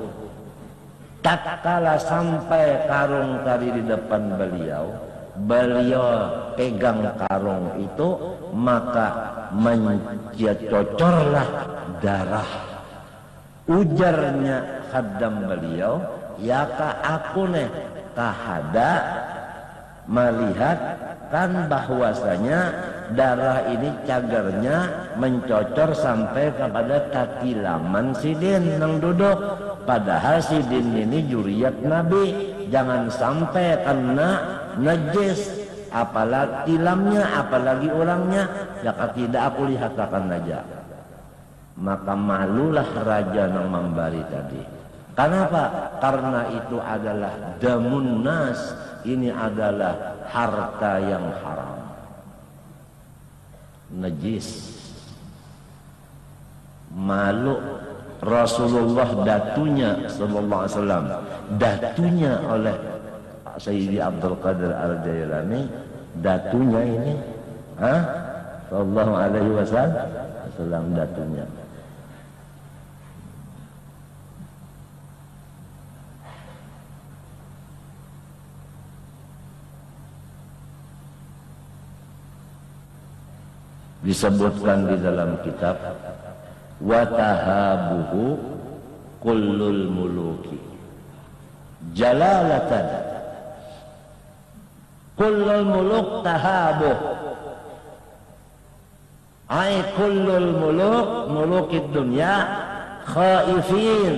Tatkala sampai karung tadi di depan beliau, beliau pegang karung itu, maka mencocorlah darah. Ujarnya khaddam beliau, ya ka aku nih kahada melihat kan bahwasanya darah ini cagarnya mencocor sampai kepada kaki laman sidin yang duduk. Padahal sidin ini juriyat Nabi, jangan sampai kena najis, apalagi tilamnya, apalagi orangnya. Ya tidak aku lihat akan aja. Maka malulah raja yang memberi tadi. Kenapa? Karena itu adalah damun nas, ini adalah harta yang haram, najis. Malu Rasulullah datunya sallallahu alaihi wasallam, datunya oleh Sayyidi Abdul Qadir Al-Jailani, datunya ini sallallahu alaihi wasallam, datunya. Disebutkan di dalam kitab, wa tahabuhu kullul muluki jalalatan, kullul muluk tahabuh, ay kullul muluk, mulukid dunya khaifin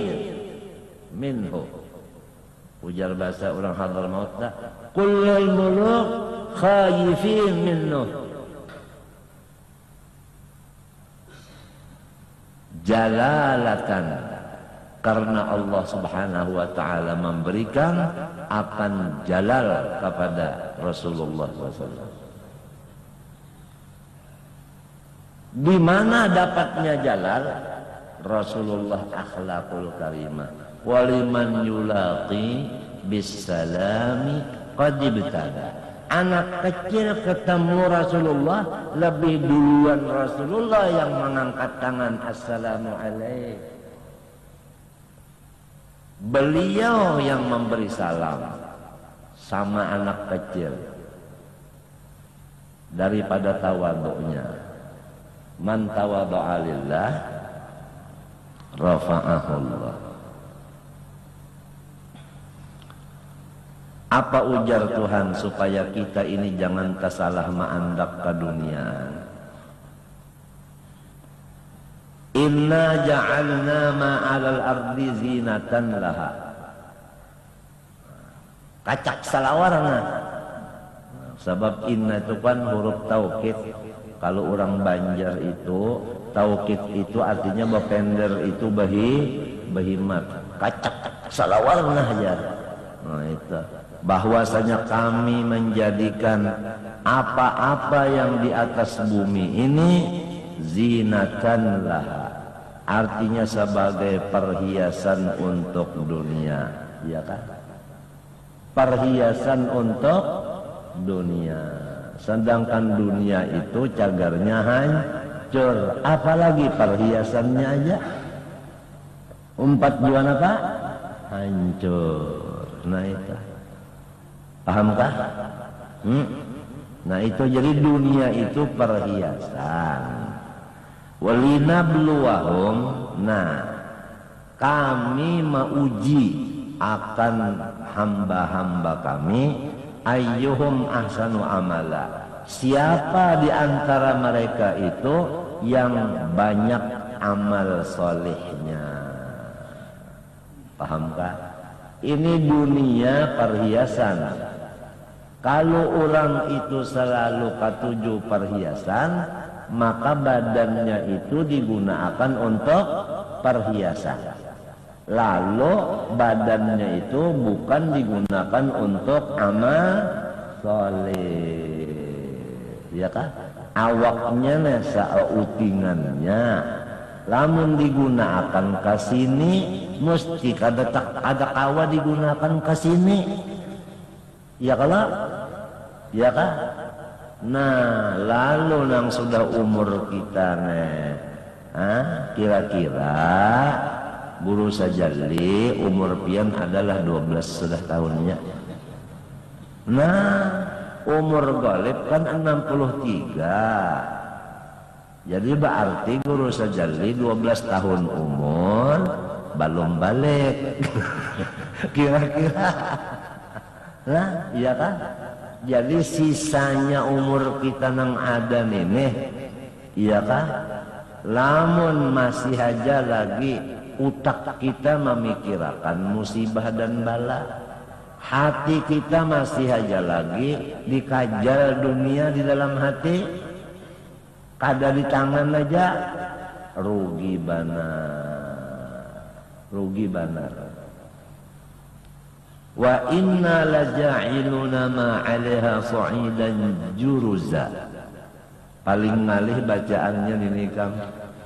minhu. Ujar bahasa orang Hadramaut, kullul muluk khaifin minhu. Jalalatan, karena Allah Subhanahu wa taala memberikan akan jalal kepada Rasulullah SAW. Di mana dapatnya jalal? Rasulullah akhlaqul karimah. Waliman yulaqi bisalami qad ibtada. Anak kecil ketemu Rasulullah, lebih duluan Rasulullah yang mengangkat tangan, assalamu alaik. Beliau yang memberi salam sama anak kecil daripada tawaduknya. Man tawadu'a lillah rafa'ahullah. Apa ujar Tuhan supaya kita ini jangan tersalah maandak ke dunia? Inna ja'alna ma'alal ardi zinatan laha. Kacak salawarna. Sebab inna itu kan huruf taukid. Kalau orang Banjar itu, taukid itu artinya bapender itu behimat. Kacak salawarna aja. Nah itu. Bahwasanya kami menjadikan apa-apa yang di atas bumi ini zinatan laha, artinya sebagai perhiasan untuk dunia, ya kan? Perhiasan untuk dunia. Sedangkan dunia itu cagarnya hancur, apalagi perhiasannya aja. Umpat juan apa? Hancur. Nah itu. Pahamkah? Nah itu jadi dunia itu perhiasan. Walinabluwahum, nah kami mauji akan hamba-hamba kami, ayyuhum ahsanu amala, siapa di antara mereka itu yang banyak amal solehnya. Pahamkah? Ini dunia perhiasan. Kalau orang itu selalu katuju perhiasan, maka badannya itu digunakan untuk perhiasan. Lalu badannya itu bukan digunakan untuk amal soleh, ya kah? Awaknya nesa utingannya, lamun digunakan ke sini, mesti ada kawa digunakan ke sini, ya kalau, ya kah? Nah, lalu nang sudah umur kita nih, kira-kira guru sajali umur pian adalah 12 sudah tahunnya. Nah, umur golib kan 63. Jadi berarti guru sajali 12 tahun umur belum balik. Kira-kira. Nah, iya kan? Jadi sisanya umur kita nang ada nih, iya kan? Lamun masih aja lagi utak kita memikirkan musibah dan bala, hati kita masih aja lagi dikajal dunia di dalam hati, kada di tangan aja, rugi banar. Wa inna laja'iluna ma 'alaiha sa'idan juruza. Paling ngalih bacaannya ini kan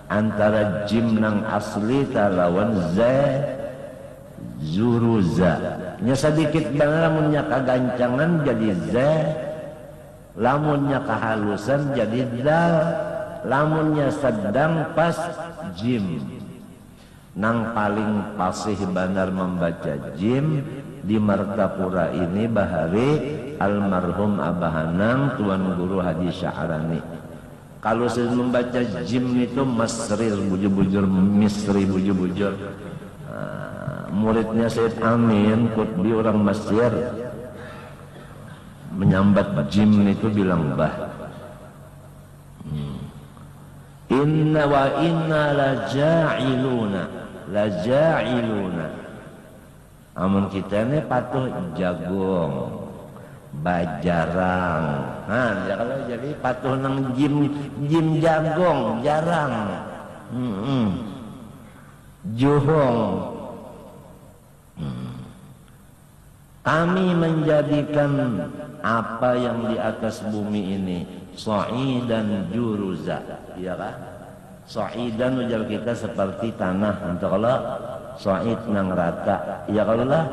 antara jim nang asli talawan za juruza. Nya sedikit benar lamunnya kagancangan jadi za, lamunnya kehalusan jadi dal, lamunnya sedang pas jim. Nang paling fasih benar membaca jim di Martapura ini bahari almarhum Abahanang Tuan Guru Haji Sya'rani. Kalau saya membaca jim itu masril bujur-bujur, misri bujur-bujur. Muridnya Said Amin Qutbi orang Mesir menyambat jim itu bilang bah, inna wa inna laja'iluna. Amun kita ini patuh jagung, bajarang. Nah, ya kalau jadi patuh nang jim jagung, jarang. Juhong. Kami menjadikan apa yang di atas bumi ini sa'idan juruza, ya kan? Sa'idan ujar kita seperti tanah, untuk Allah sa'id nang rata, ya kalau lah.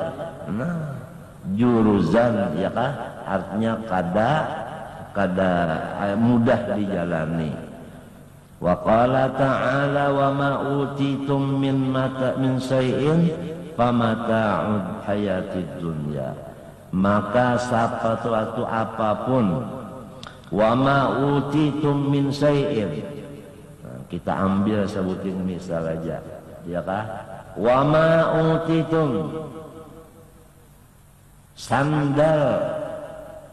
Nah, juruzan, ya kan? Artinya kada mudah dijalani. Wa qala ta'ala wa ma utitum min syai'in famata'ud hayatid dunya. Maka suatu apapun, wa ma utitum min syai'in, kita ambil sebutin misal aja, ya kah? Wa ma utitum, sandal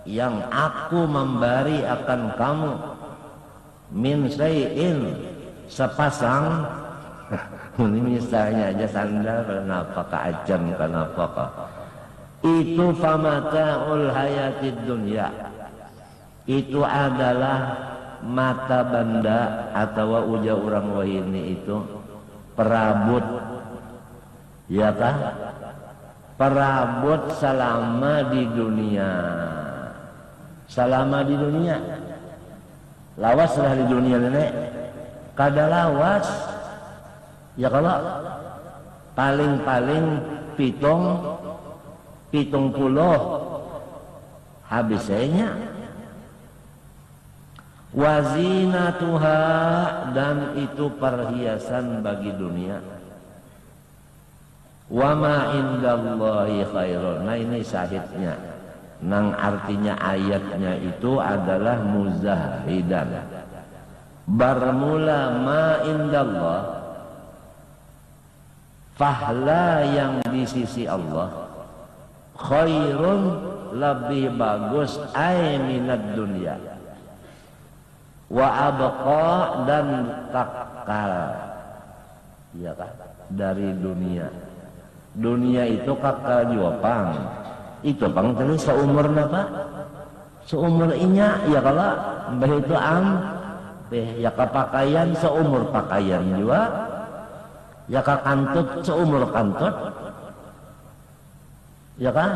yang aku memberi akan kamu, min syai'in, sepasang. Ini misalnya aja sandal, kenapa keajam, kenapa itu famata'ul hayatid dunya, itu adalah mata benda atau uja orang wahini itu perabot, ya kah? Perabot selama di dunia, lawas lah di dunia nenek, kada lawas, ya kalau paling pitung puluh habisnya. Wazinatuha, dan itu perhiasan bagi dunia. Wa ma indallahi khairun. Nah ini syahidnya. Nang artinya ayatnya itu adalah muzahidan. Bermula ma indallah, fahla yang di sisi Allah, khairun, lebih bagus, ay minad dunya, wa abqa, dan takal, ya kan, dari dunia. Dunia itu kakak juapang. Itu pang tadi seumur apa? Seumur inya ya kalau mbah itu ya kapakaian seumur pakaian juga. Ya kantut seumur kantut. Ya kan?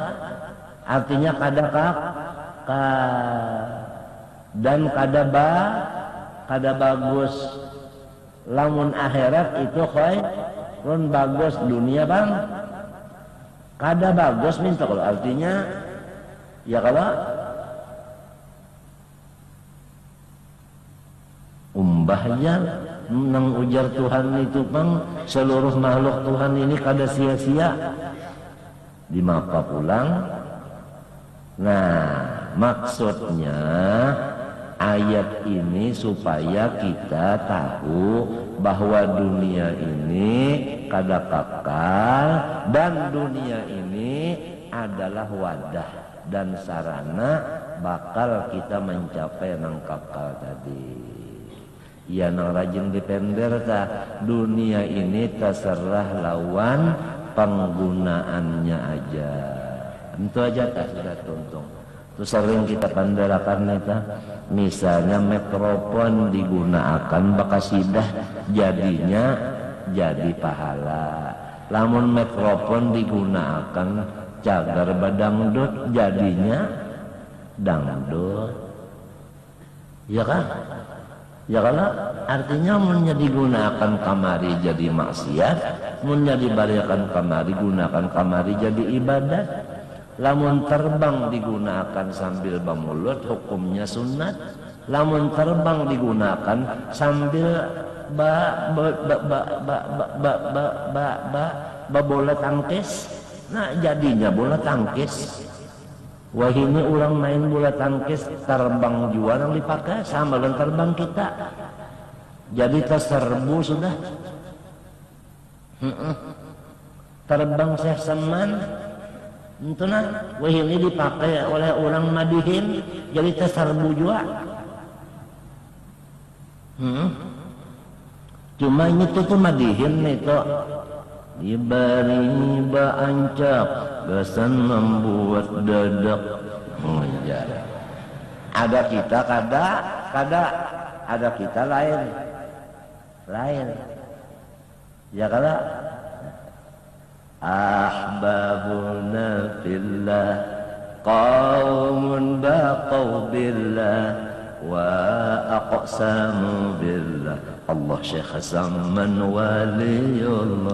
Artinya kada dan kada bagus. Lamun akhirat itu khairun bagus, dunia bang kada bagus minta kalau artinya ya kalau umbahnya nang ujar Tuhan itu bang seluruh makhluk Tuhan ini kada sia-sia di maka pulang. Nah maksudnya ayat ini supaya kita tahu bahwa dunia ini kada kekal dan dunia ini adalah wadah dan sarana bakal kita mencapai nang kekal tadi. Ya nang rajin dipender ta dunia ini terserah lawan penggunaannya aja. Itu aja tak sudah tuntung. Itu sering kita panderakan itu. Misalnya mikrofon digunakan bakasidah jadinya jadi pahala. Lamun mikrofon digunakan cagar badangdut jadinya dangdut. Ya kan? Ya kalau artinya mun digunakan kamari jadi maksiat, mun dibariakan kamari gunakan kamari jadi ibadat. Lamun terbang digunakan sambil bamulut hukumnya sunat. Lamun terbang digunakan sambil bola tangkis, nah jadinya bola tangkis. Wah ini orang main bola tangkis terbang juga yang dipakai sama dengan terbang kita. Jadi terserbu sudah. Terbang saya seman. Itu nah, wah ini dipakai oleh orang madihin jadi terserbu juga. Cuma ini tuh madihin itu diberi baancak gasan membuat dadak mengejar. Ada kita kada ada kita lain ya kada ahbabuna fillah qaumun baqaw billah wa aqsamu billah Allah Syekh Zaman waliullah.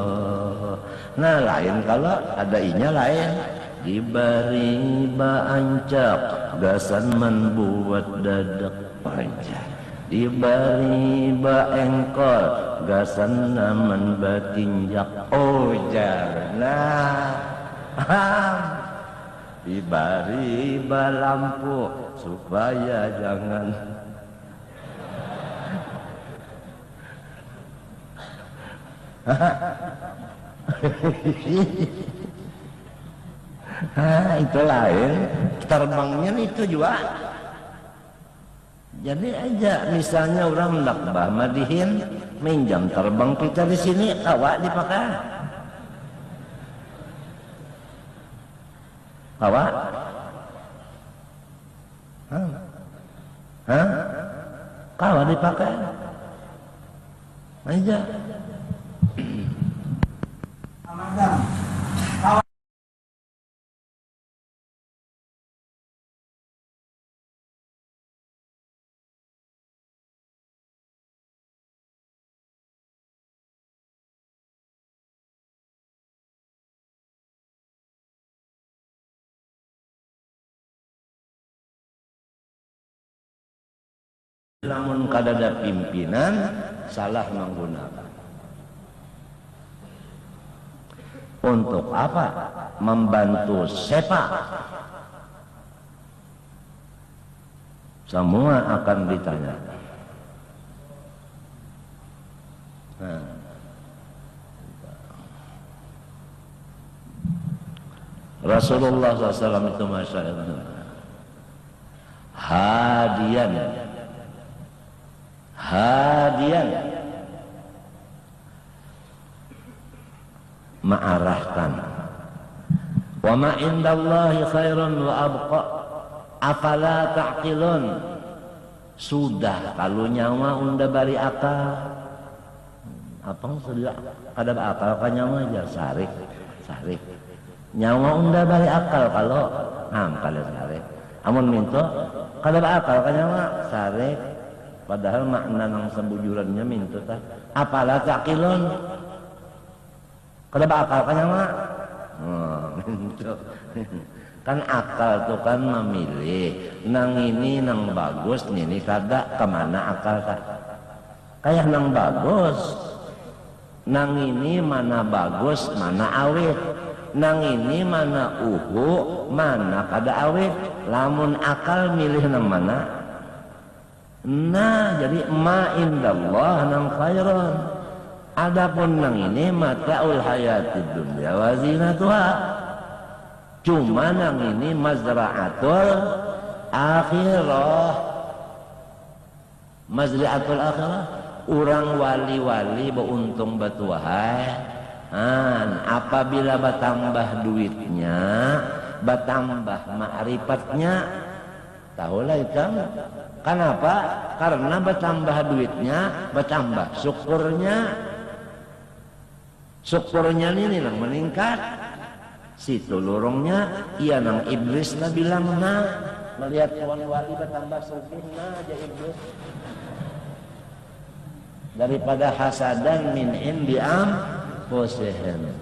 Nah lain kalau ada inya lain diberi baancak gasan membuat dadak panjang diberi baengkol gasan naman batinjak ujar. Nah diberi balampu supaya jangan itu lain terbangnya itu juga. Jadi aja misalnya orang hendak madihin minjam terbang kita di sini awak dipakai awak kawak dipakai aja. Namun kadada pimpinan salah menggunakan. Untuk apa? Membantu sepak. Semua akan ditanya. Nah. Rasulullah SAW itu masyaallah hadian ma'arahkan. Wa ma indallahi khairun wa abqa afala ta'qilun. Sudah kalau nyawa unda bari akal. Apang sudah kada akal ka nyawa aja sarik. Nyawa unda bari akal kalau kada sarik. Amun minto kada akal ka nyawa sarik. Padahal makna nang sembujurannya minto tah afala ta'qilun. Kada akal ka nyawa. Minto. Kan akal tuh kan memilih nang ini nang bagus ini kada kemana akal kan kayak nang bagus nang ini mana bagus mana awet nang ini mana mana kada awet lamun akal milih nang mana nah jadi ma indallah nang khairan adapun nang ini mataul hayatid dunya wa zinatuha. Cuma nang ini mazra'atul akhirah. Mazra'atul akhirah urang wali-wali beuntung batuahai. Apabila bertambah duitnya, bertambah ma'rifatnya, tahulah itu. Kenapa? Karena bertambah duitnya, bertambah syukurnya. Syukurnya ini nang meningkat. Situ lorongnya iya nang iblis lah bilang melihat kawan wali bertambah sugih aja iblis daripada hasadan min indiam posehen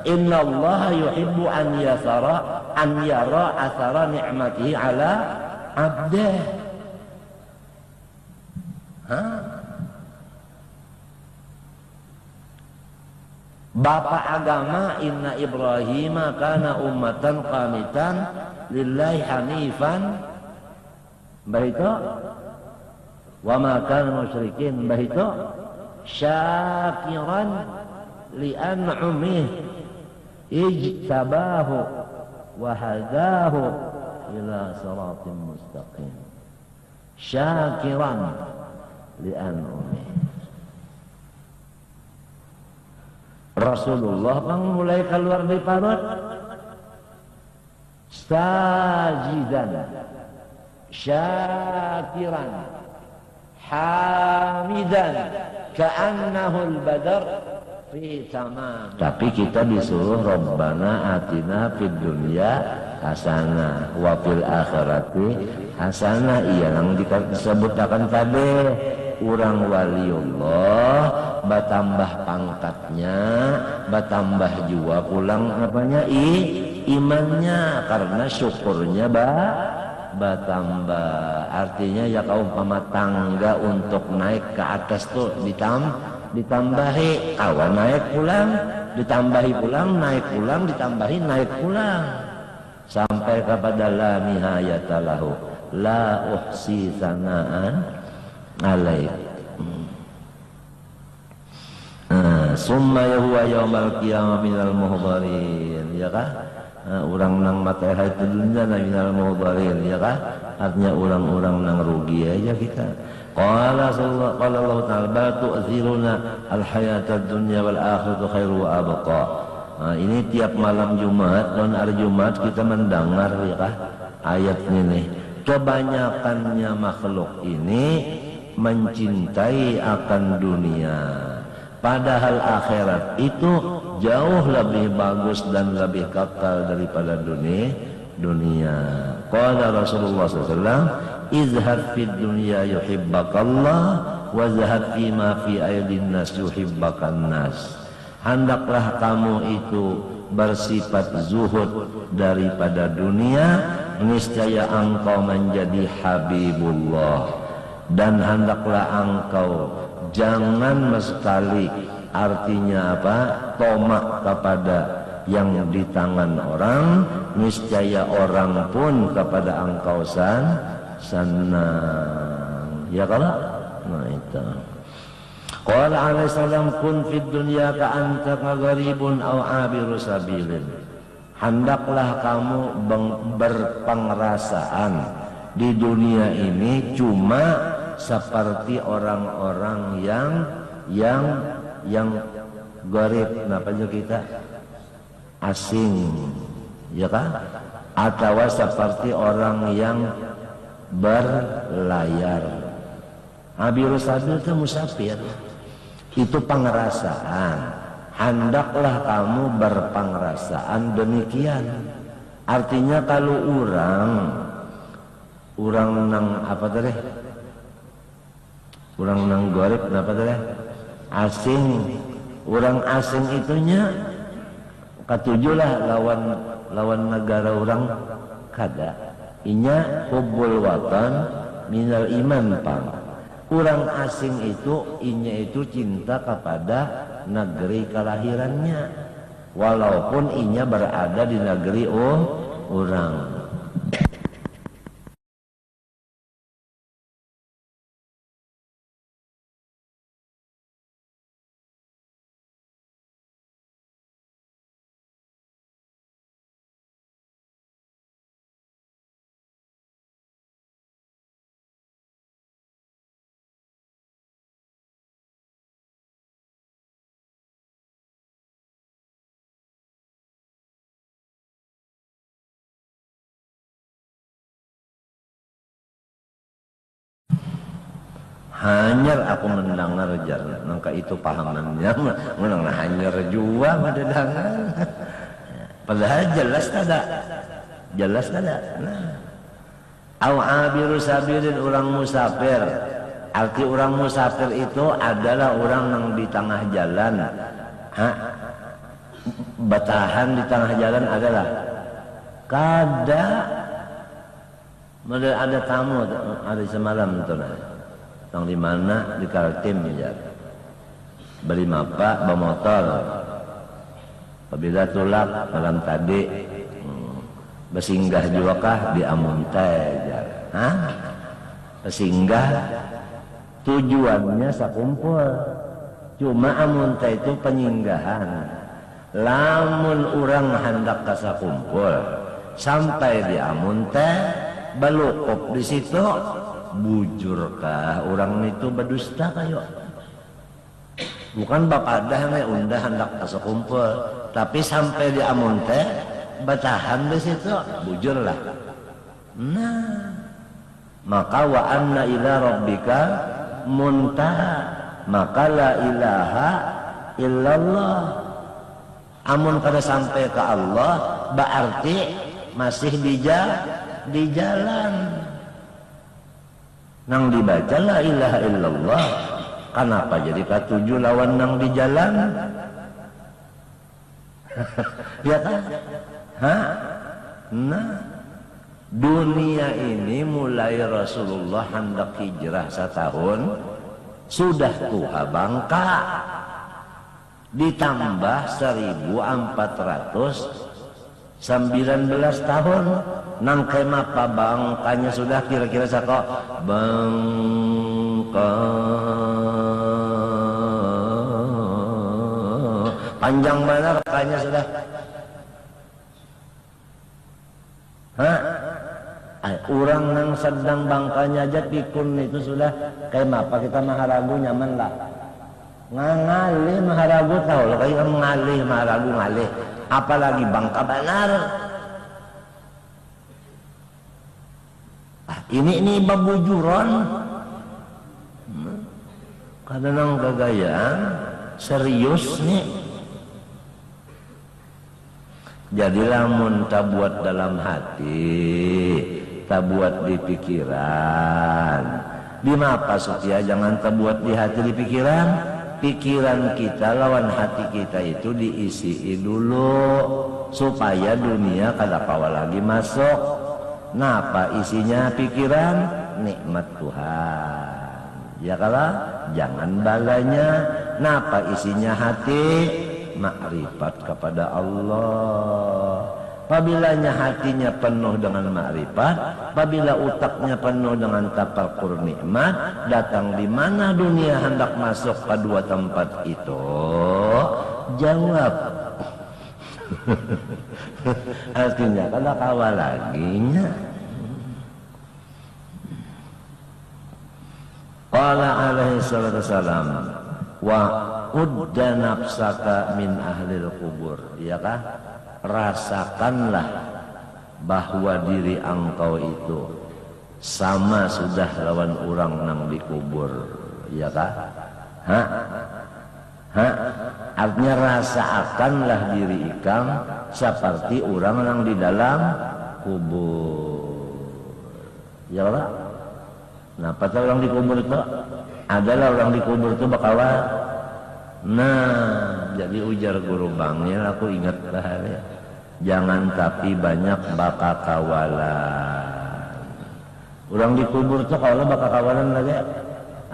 inna Allah yuhibbu an yara athara ni'matihi ala abdeh Bapak agama inna Ibrahim kana ummatan qanitan lillahi hanifan baito wa ma kana musyrikin baito syakiran li an'umih ijtabahu wa hadahu ila siratin mustaqim syakiran li an'umih. Rasulullah bang mulai keluar dari parut sajidan syakiran hamidan ka'annahul badar fi tamam. Tapi kita disuruh Rabbana atina fid dunya hasanah wa fil akhirati hasanah. Iya yang disebutkan tadi urang waliullah batambah pangkatnya batambah juga pulang apanya imannya karena syukurnya batambah. Artinya ya kaumpama tangga untuk naik ke atas tuh ditambahi kawan naik pulang ditambahi pulang naik pulang ditambahi naik pulang sampai kepada la nihayata lahu la uhsi sanaan alaik. Summa huwa yaumal qiyamah minal muhdharin ya kah? Urang nang matahari itu dunia minal muhdharin ya kah? Artinya orang-orang nang rugi aja kita. Qala Allah ta'ala bal tu'thiruna al-hayatad dunya wal akhiratu khairu wa abqa. Ini tiap malam Jumat dan hari Jumat kita mendengar ya kah? Ayat ini. Kebanyakannya makhluk ini mencintai akan dunia, padahal akhirat itu jauh lebih bagus dan lebih kekal daripada dunia. Qala Rasulullah SAW, izhad fid dunya yuhibbakallah wa zahad fima fi aydin nas yuhibbakan nas. Hendaklah kamu itu bersifat zuhud daripada dunia, niscaya engkau menjadi habibullah. Dan hendaklah engkau jangan sekali artinya apa tomak kepada yang di tangan orang, niscaya orang pun kepada engkau senang ya kalau nah itu. Qala alaihi salam kun fid dunya ka anta gharibun aw abiru sabilin. Hendaklah kamu berpengerasaan di dunia ini cuma seperti orang-orang yang Gharib, kenapa aja kita asing, ya kan? Atau seperti orang yang berlayar. Abirus sabil itu musafir, itu pengerasaan. Hendaklah kamu berpengerasaan demikian. Artinya kalau orang nang apa tadi? Orang nang gharib apa tadi? Asing. Orang asing itunya ketujuhlah lawan negara orang kada. Inya hubbul watan minal iman pang. Orang asing itu inya itu cinta kepada negeri kelahirannya, walaupun inya berada di negeri orang. Hanyar aku mendengar jalan, maka itu pahamannya menang hanyar jua mendengar. Padahal jelas ada. Nah, abiru sabirin orang musafir. Arti orang musafir itu adalah orang yang di tengah jalan. Batahan di tengah jalan adalah ada tamu ada semalam itu yang di mana di Kaltim ya, beli mapa bermotor, apabila tulak malam tadi bersinggah juga kah di Amuntai ya, bersinggah tujuannya sakumpul, cuma Amuntai itu penyinggahan. Lamun orang hendak ke sakumpul sampai di Amuntai balukop di situ. Bujurkah orang itu berdusta kayo? Bukan bapak dah undah hendak kasih kumpul, tapi sampai di Amunte batahan di situ bujurlah. Nah, maka wa anna ila rabbika muntaha, maka la ilaha illallah. Amun kada sampai ke Allah berarti masih di jalan. Nang dibaca la ilaha illallah, kenapa jadi ketujuh lawan nang di jalan? Ya kan? Nah, dunia ini mulai Rasulullah hendak hijrah setahun sudah tua bangka, ditambah 1419 tahun. Nang kemapa bangkanya sudah kira-kira sako bangka panjang mana rangkanya sudah. Orang nang sedang bangkanya aja pikun itu sudah kemapa kita maharagu nyaman lah. Ngalih maharagu tahu lo kayak ngalih maharagu ngalih, apalagi bangka benar. Ini babujuran, kadang gagayaan serius nih. Jadilah mun tabuat dalam hati, tabuat di pikiran. Di mapa supaya jangan tabuat di hati di pikiran. Pikiran kita lawan hati kita itu diisi dulu supaya dunia kada pawa lagi masuk. Napa isinya pikiran? Nikmat Tuhan. Ya kalau jangan balanya. Napa isinya hati? Makrifat kepada Allah. Pabilanya hatinya penuh dengan makrifat, apabila utaknya penuh dengan tafakur nikmat, datang di mana dunia hendak masuk ke dua tempat itu? Jawab. Artinya kada kawa laginya. Qala alaihi salatu wassalam wa udda nafsaka min ahlil kubur, iya kah? Rasakanlah bahwa diri engkau itu sama sudah lawan orang nang dikubur, iya kah? Artinya rasakanlah diri ikam seperti orang yang di dalam kubur, ya Allah. Nah, pada orang dikubur itu adalah orang dikubur itu bakawa. Nah, jadi ujar guru Bangil, aku ingat bahaya. Jangan tapi banyak baka kawalan. Orang dikubur itu kalau baka kawalan lagi.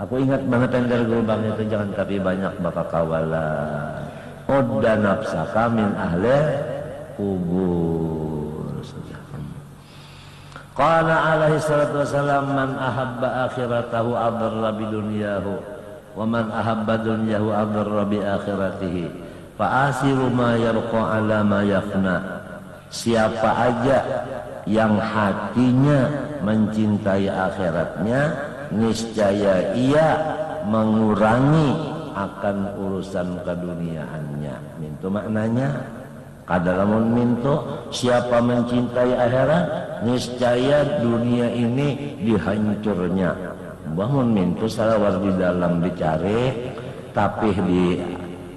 Aku ingat banget yang dari guru Bangil itu, jangan tapi banyak baka kawalan. Udda nafsaka min ahli kubur. Qala alaihi salatu wassalam, man ahabba akhiratahu adarra bidunyahu wa man ahabba dunyahu adarra bi akhiratihi fa asiru ma yarqa ala ma yafna. Siapa aja yang hatinya mencintai akhiratnya, niscaya ia mengurangi akan urusan keduniaannya. Mintu maknanya kadalamun mintu, siapa mencintai akhirat, niscaya dunia ini dihancurnya. Bangun mintu salawar di dalam dicari, tapi di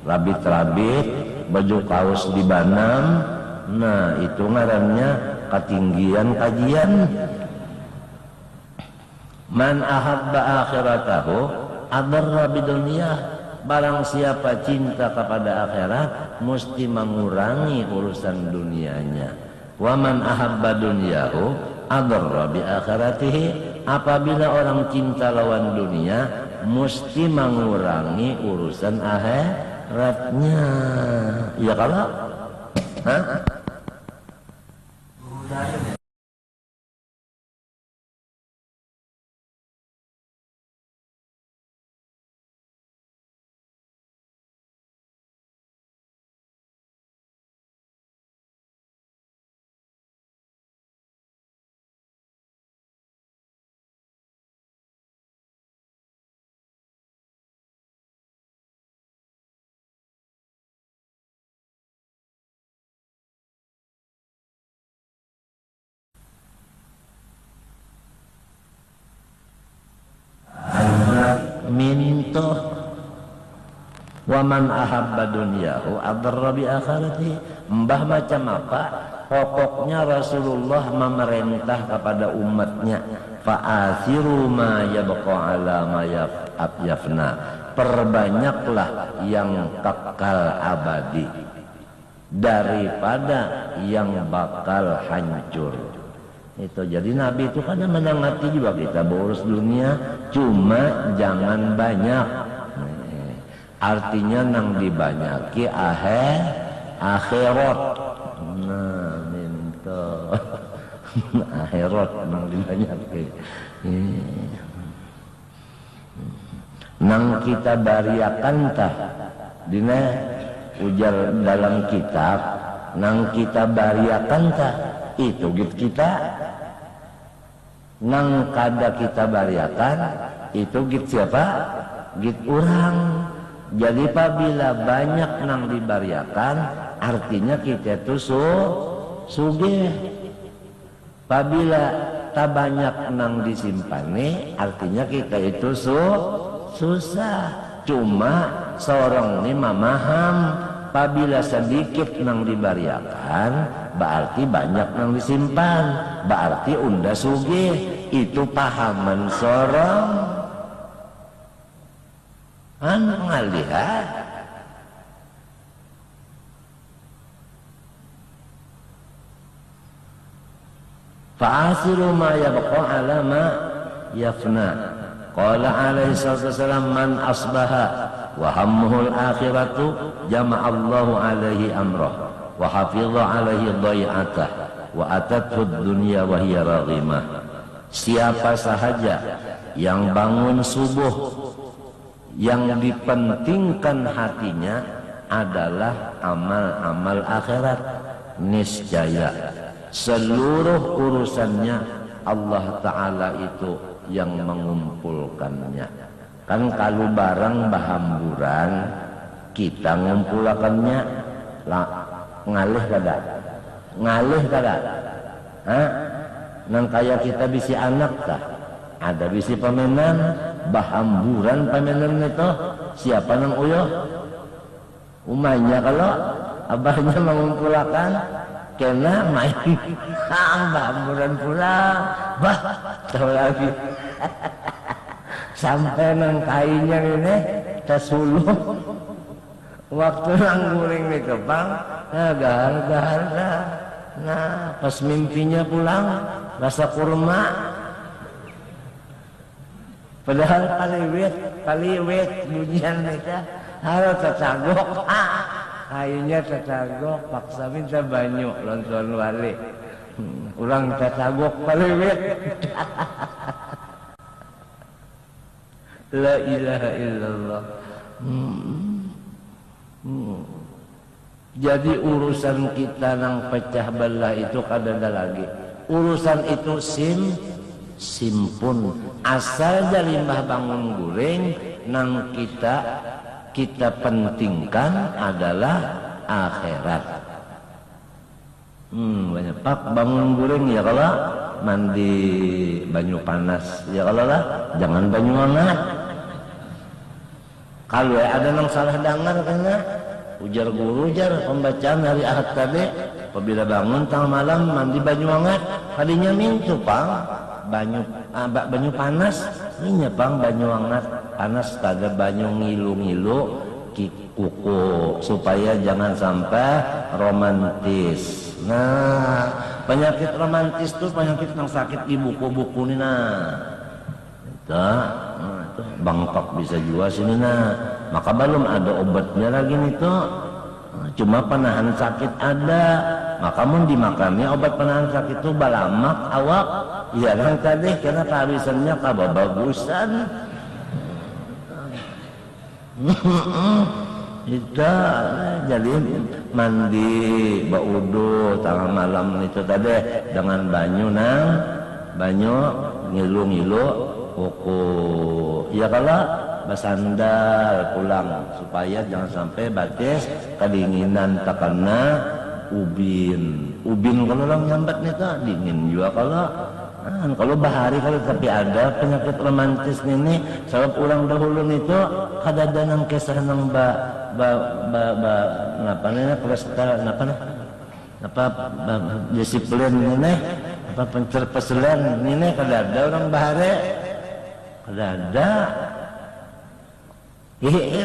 rabit-rabit, baju kaos di banam. Nah, itu ngarannya ketinggian kajian. Man ahabba akhiratahu adarra bidunyah. Barang siapa cinta kepada akhirat, mesti mengurangi urusan dunianya. Wa man ahabba dunyahu adarra bi akhiratihi. Apabila orang cinta lawan dunia, mesti mengurangi urusan akhiratnya. Ya kalau? Minto waman ahabba dunyahu adarra bi akhiratihi. Mbah macam apa? Pokoknya Rasulullah memerintah kepada umatnya, fa'athiru ma yabqa ala ma yafna. Perbanyaklah yang kekal abadi daripada yang bakal hancur. Itu jadi Nabi itu kan menangati juga kita beurus dunia, cuma jangan banyak. Artinya nang dibanyaki akhirat. Nah, minta akhirat nang dibanyaki. Nang kita bariakan tah dina ujar dalam kitab, nang kita bariakan tah itu gitu kita. Nang kada kita bariakan itu gitu siapa? Gitu orang. Jadi apabila banyak nang dibariakan, artinya kita itu sugih. Apabila tak banyak nang disimpani, artinya kita itu susah. Cuma seorang ini memaham, apabila sedikit nang dibariakan, berarti banyak nang disimpan, berarti unda sugih. Itu pahaman seorang ngalihat. Fa'asiru ma yabqa ala ma yafna. Qala alaihi salatu wassalam, man asbaha wa hammuhul akhiratu jama'allahu alaihi amrah wa hafidha alaihi dhai'atah wa atathu dunya wa hiya raghimah. Siapa sahaja yang bangun subuh yang dipentingkan hatinya adalah amal-amal akhirat, niscaya seluruh urusannya Allah Ta'ala itu yang mengumpulkannya. Kan kalau barang bahamburan kita ngumpulakannya ngalih kagak nang kaya kita bisi anak kah ada bisi pamenan bahamburan pamenan itu siapa nang uyuh umanya kalau abahnya mengumpulakan kena main bahamburan pula tahu lagi sampai nang kainya ini tersuluk waktu nang guring di kepang gahar nah pas mimpinya pulang rasa kurma padahal kaliwet bunyian mereka harus tercagok kayunya tercagok paksa minta banyu lonton wali ulang tercagok kaliwet la ilaha illallah jadi urusan kita nang pecah belah itu kadada lagi urusan itu simpun asal dari mbah bangun guring nang kita pentingkan adalah akhirat. Banyak pak bangun guring ya kalau mandi banyu panas ya kalau lah jangan banyu hangat. Kalau ada nang salah dengar kena ujar guru pembacaan hari Ahad tadi apabila bangun tengah malam mandi banyu hangat kadinya mintu pang banyu panas ini pang banyu hangat panas kada banyu ngilu kuku supaya jangan sampai romantis. Nah penyakit romantis tuh penyakit yang sakit di buku-buku ini itu Bangkok bisa juga sini maka belum ada obatnya lagi nih tuh cuma penahan sakit ada maka mau dimakannya obat penahan sakit itu balamak awak ya kan tadi karena kehabisannya kababagusan itu jadi mandi baudu tengah malam itu tadi dengan banyu ngilu kuku ya kalau basandal pulang supaya jangan sampai batis kedinginan takana ubin kalau orang nyambat nih dingin juga kalau bahari kalau tapi ada penyakit romantis ini sebab orang dahulu itu kadada nang kisah nang ngapa nih kolestar apa disiplin ini apa pencerpeselan ini kadada orang bahari kadada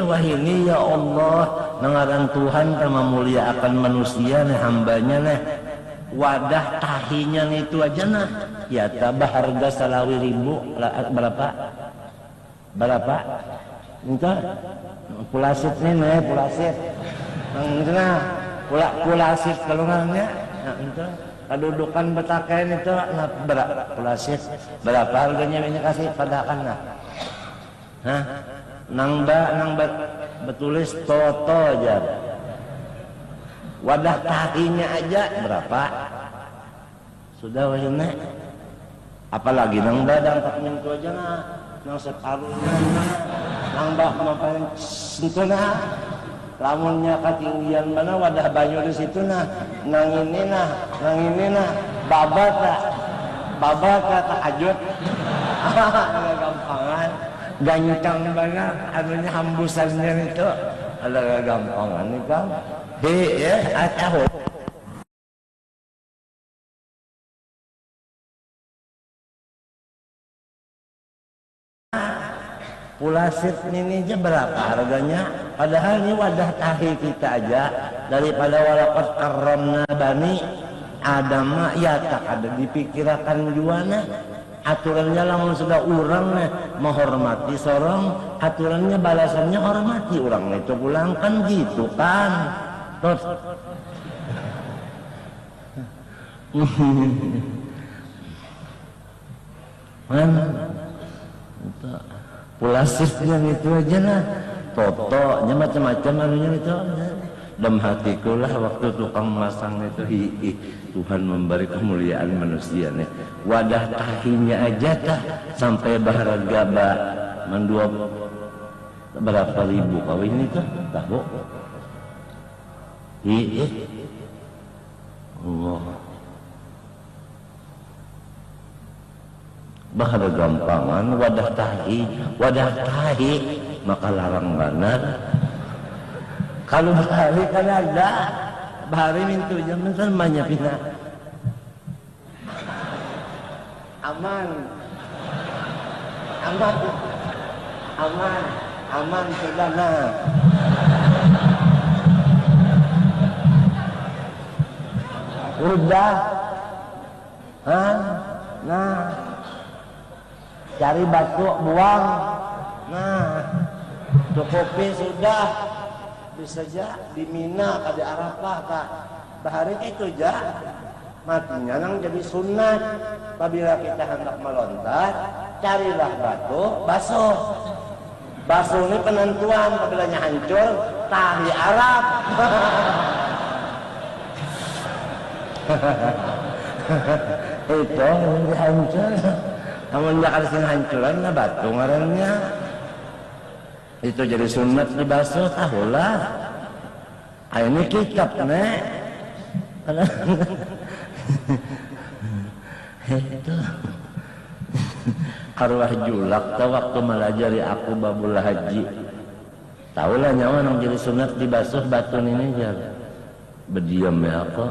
wah ini ya Allah nangaran Tuhan sama mulia akan manusia nih hambanya nih wadah tahinya nih itu aja ya tabah harga salawi ribu berapa itu pulasit nih pulasit pulasit kalau nggaknya itu kedudukan betakain itu pulasit berapa harganya ini kasih padakan nang betulis toto aja wadah tahinya aja berapa sudah wajibnya apalagi nang dangkak mintu aja nang separuhnya nang mapain itu lamunnya ketinggian mana wadah banyu di situ nang ini babat tak ajut gampangan gancang banget anunya hambusannya itu ada gampangan nih kan tahu pulasit ini aja berapa harganya padahal ini wadah tahi kita aja daripada walaqad karramna bani Adam ya tak ada dipikirkan juana aturannya lamun sudah orang menghormati seorang aturannya balasannya hormati orang itu pulang kan gitu kan terus pulasisnya itu aja totonya macam-macam anunya itu dalam hatiku lah waktu tukang masang itu Tuhan memberi kemuliaan manusia nih wadah tahinya aja sampai berharga mendua berapa ribu kawin itu tahu Allah. Bahada gampangan wadah tahi maka larang benar. Kalau bahari kan ada bahari mintu jangan samanya pina aman sudah nah. Udah nah cari batu buang nah cukupi sudah bisa aja di Mina di Arafah Kak bahari itu aja matinya nang jadi sunat apabila kita hendak melontar carilah batu basuh ini penentuan apabila hancur tahi Arab itu yang hancur namun dia kasih hancuran na batu ngarannya itu jadi sunat dibasuh tahulah ini kitab nek itu arwah julak tau waktu melajari aku babul haji tahulah nyawa nang jadi sunat dibasuh batu ini jar berdiam ya aku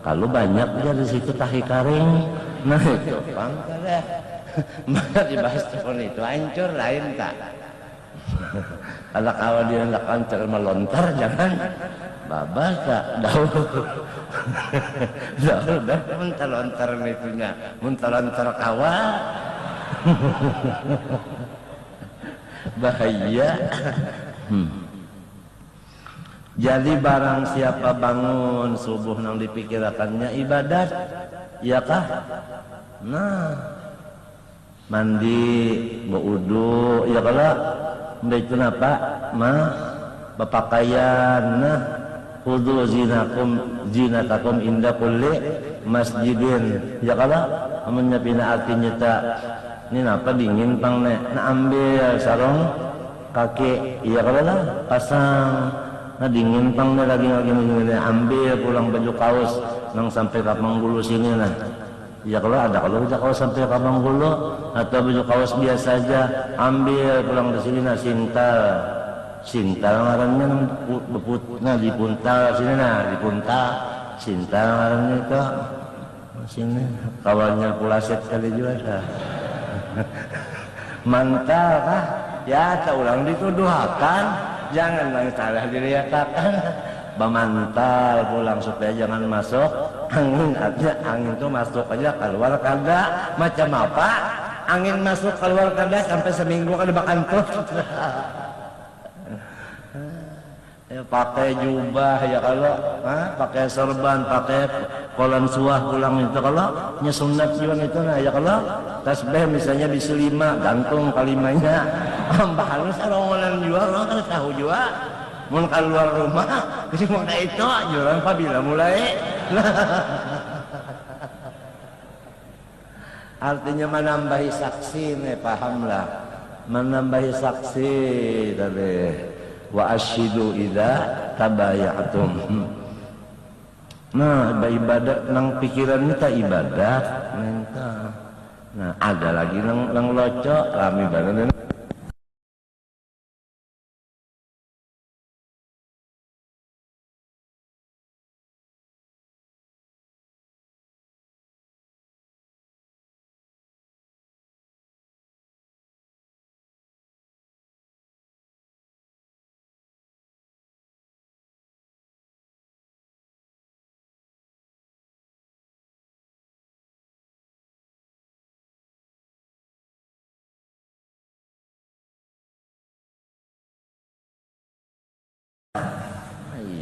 kalau banyak dia di situ tahi karing nah itu pangkal ya maka dibahas telepon itu hancur lain tak kalau kawan dia hendak hancur melontar jangan babas tak daun dah mentalontar itunya mentalontar kawan bahaya. Jadi barang siapa bangun subuh nang dipikirakannya ibadat ya kah nah mandi berwudu ya kalau itu apa berpakaian nah khudhu zinatakum inda kulli masjidin ya kalau amunnya pina artinya tak ini apa dingin pang nek na ambil sarung kaki ya kalau lah pasang nah dingin pang nek lagi ambil pulang baju kaos nang sampai ke Manggulu sini nah ya kalau ada kalau sampai ke Manggulu atau baju kaos biasa aja ambil pulang ke sini nah sintal ngarannya nah dipuntal sini nah dipuntal sintal ngarannya itu sini kawannya Pulaset kali juga dah mantal kah ya tak ulang dituduhakan jangan lang salah diriatakan bamantal pulang supaya jangan masuk angin aja angin itu masuk aja keluar kada macam apa angin masuk keluar kada sampai seminggu kada bakantut pakai jubah ya kalau pakai sorban pakai kolan suah pulang itu kalau nyesunat jiwan itu nah ya kalau tasbih misalnya bisa 5 gantung kalimanya halus orang jual orang kan tahu juga mau keluar rumah jadi mau itu jualan pabila mulai artinya menambahi saksi nih pahamlah menambahi saksi tadi wa asyidu idza tabayatum nah ibadat nang pikiran kita ibadat nah ada lagi nang locok rame banget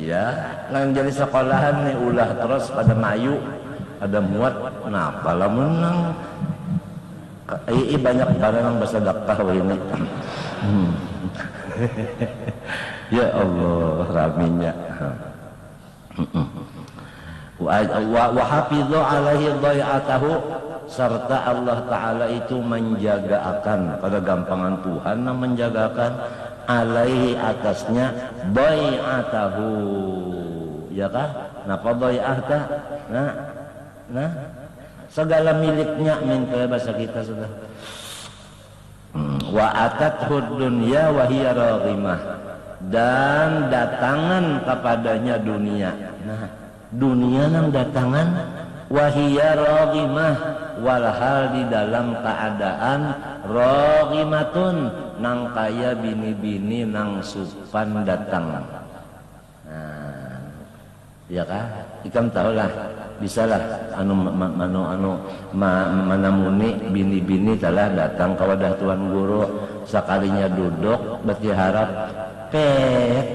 iya nang jadi sekolahan nih ulah terus pada mayu ada muat kenapa lah menang banyak barang yang bersedekah ini ya Allah raminya wa hafidhu alaihi dhai'atahu serta Allah Ta'ala itu menjaga akan pada gampangan Tuhan yang menjagakan alaihi atasnya bai'atahu ya kah? Nah fadai'ah tah. Nah segala miliknya min bahasa kita sudah. Wa atathud dunya wa hiya raghimah, dan datangan kepadanya dunia. Nah dunia nang datangan wa hiya raghimah, walhal di dalam keadaan raghimatun, nang kaya bini-bini nang supan datang. Nah ya kah? Ikam tahulah, bisalah manamuni bini-bini telah datang ke wadah tuan guru, sekalinya duduk berarti harap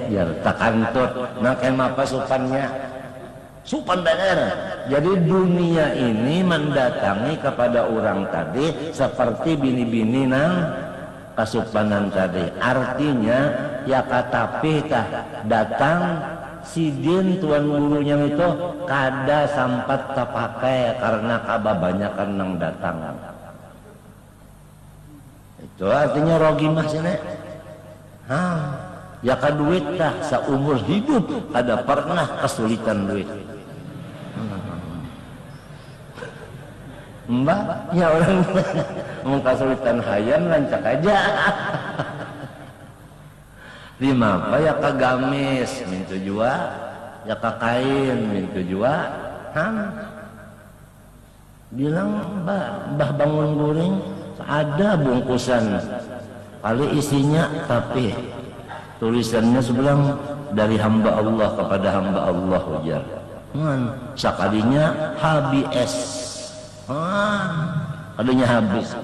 biar tak kantut. Nah kenapa supannya supan bener. Jadi dunia ini mendatangi kepada orang tadi seperti bini-bini nang kasupanan tadi. Artinya ya katapi tah datang sidin tuan gurunya itu kada sampat terpakai karena kebanyakan nang datang. Itu artinya rogimah sini. Ya kaduit tah seumur hidup kada pernah kesulitan duit. Mbak, ya orang mau kesulitan hayam lancak aja. Lima apa ya kagamis mintu jua, ya kakain mintu jua. Bilang mbah bangun guring ada bungkusan, kali isinya tapi tulisannya sebelah dari hamba Allah kepada hamba Allah ujar. Sekalinya HBS, adanya habis.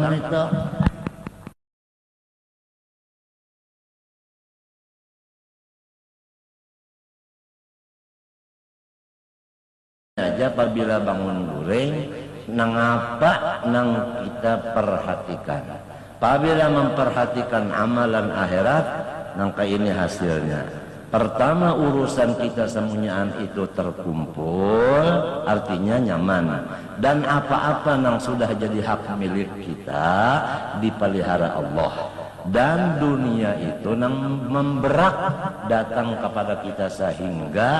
Itu aja apabila bangun guring nang apa nang kita perhatikan. Apabila memperhatikan amalan akhirat nang ini hasilnya. Pertama urusan kita semuanya itu terkumpul, artinya nyaman. Dan apa-apa yang sudah jadi hak milik kita dipelihara Allah. Dan dunia itu nang memberak datang kepada kita sehingga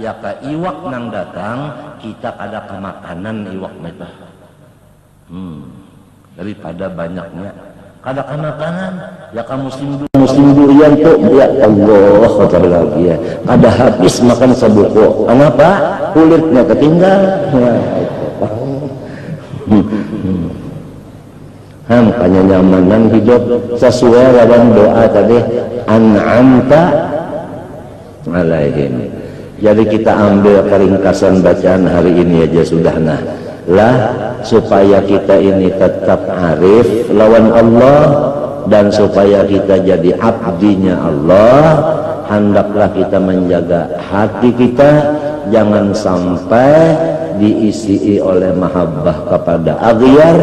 ya ka iwak nang datang kita kada kemakanan iwak meta. Daripada banyaknya kada kemakanan ya ka musim durian tuh ya Allah kata lagi ya kada habis makan sebuku. Kenapa? Kulitnya ketinggal. Makanya nyamanan hidup sesuai lawan doa tadi an'amta alaihim. Jadi kita ambil peringkasan bacaan hari ini aja sudah lah supaya kita ini tetap arif lawan Allah dan supaya kita jadi abdinya Allah, hendaklah kita menjaga hati kita jangan sampai diisi oleh mahabbah kepada aghyar,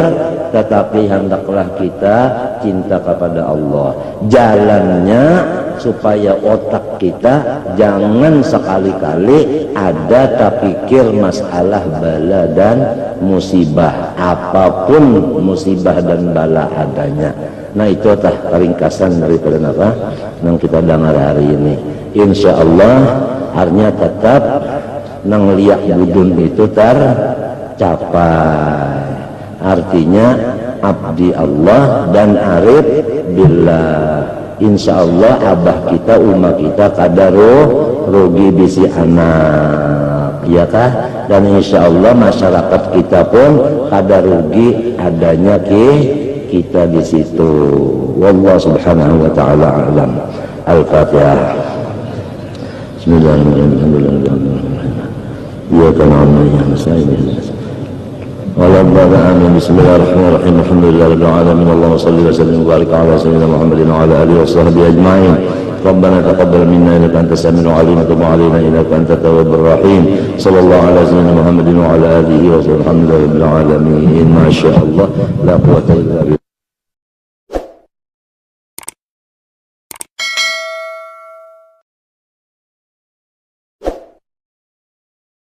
tetapi hendaklah kita cinta kepada Allah. Jalannya supaya otak kita jangan sekali-kali ada terpikir masalah bala dan musibah, apapun musibah dan bala adanya. Nah itu tah ringkasan daripada apa yang kita dengar hari ini. Insya Allah artinya tetap nang liak budun itu tercapai. Artinya abdi Allah dan arif billah. Insya Allah abah kita umat kita kadaro rugi bisi anak ya kah, dan insya Allah masyarakat kita pun kada rugi adanya kita di situ. Wallahu subhanahu wa ta'ala alam. Al-Fatihah. Bismillahirrahmanirrahim. Ya na'budu wa nasta'in. Amin. Bismillahirrahmanirrahim. Alhamdulillahirabbil alamin. Allahumma shalli wa sallim wa barik ala sayyidina Muhammadin wa ala alihi wa sahbihi ajma'in. Rabbana taqabbal minna innaka antas samiul alim wa tub alaina innaka antat tawwabur rahim. Sallallahu ala sayyidina Muhammadin wa ala alihi wa sahbihi. Alhamdulillahirabbil alamin. Masyaallah la quwwata illa billah.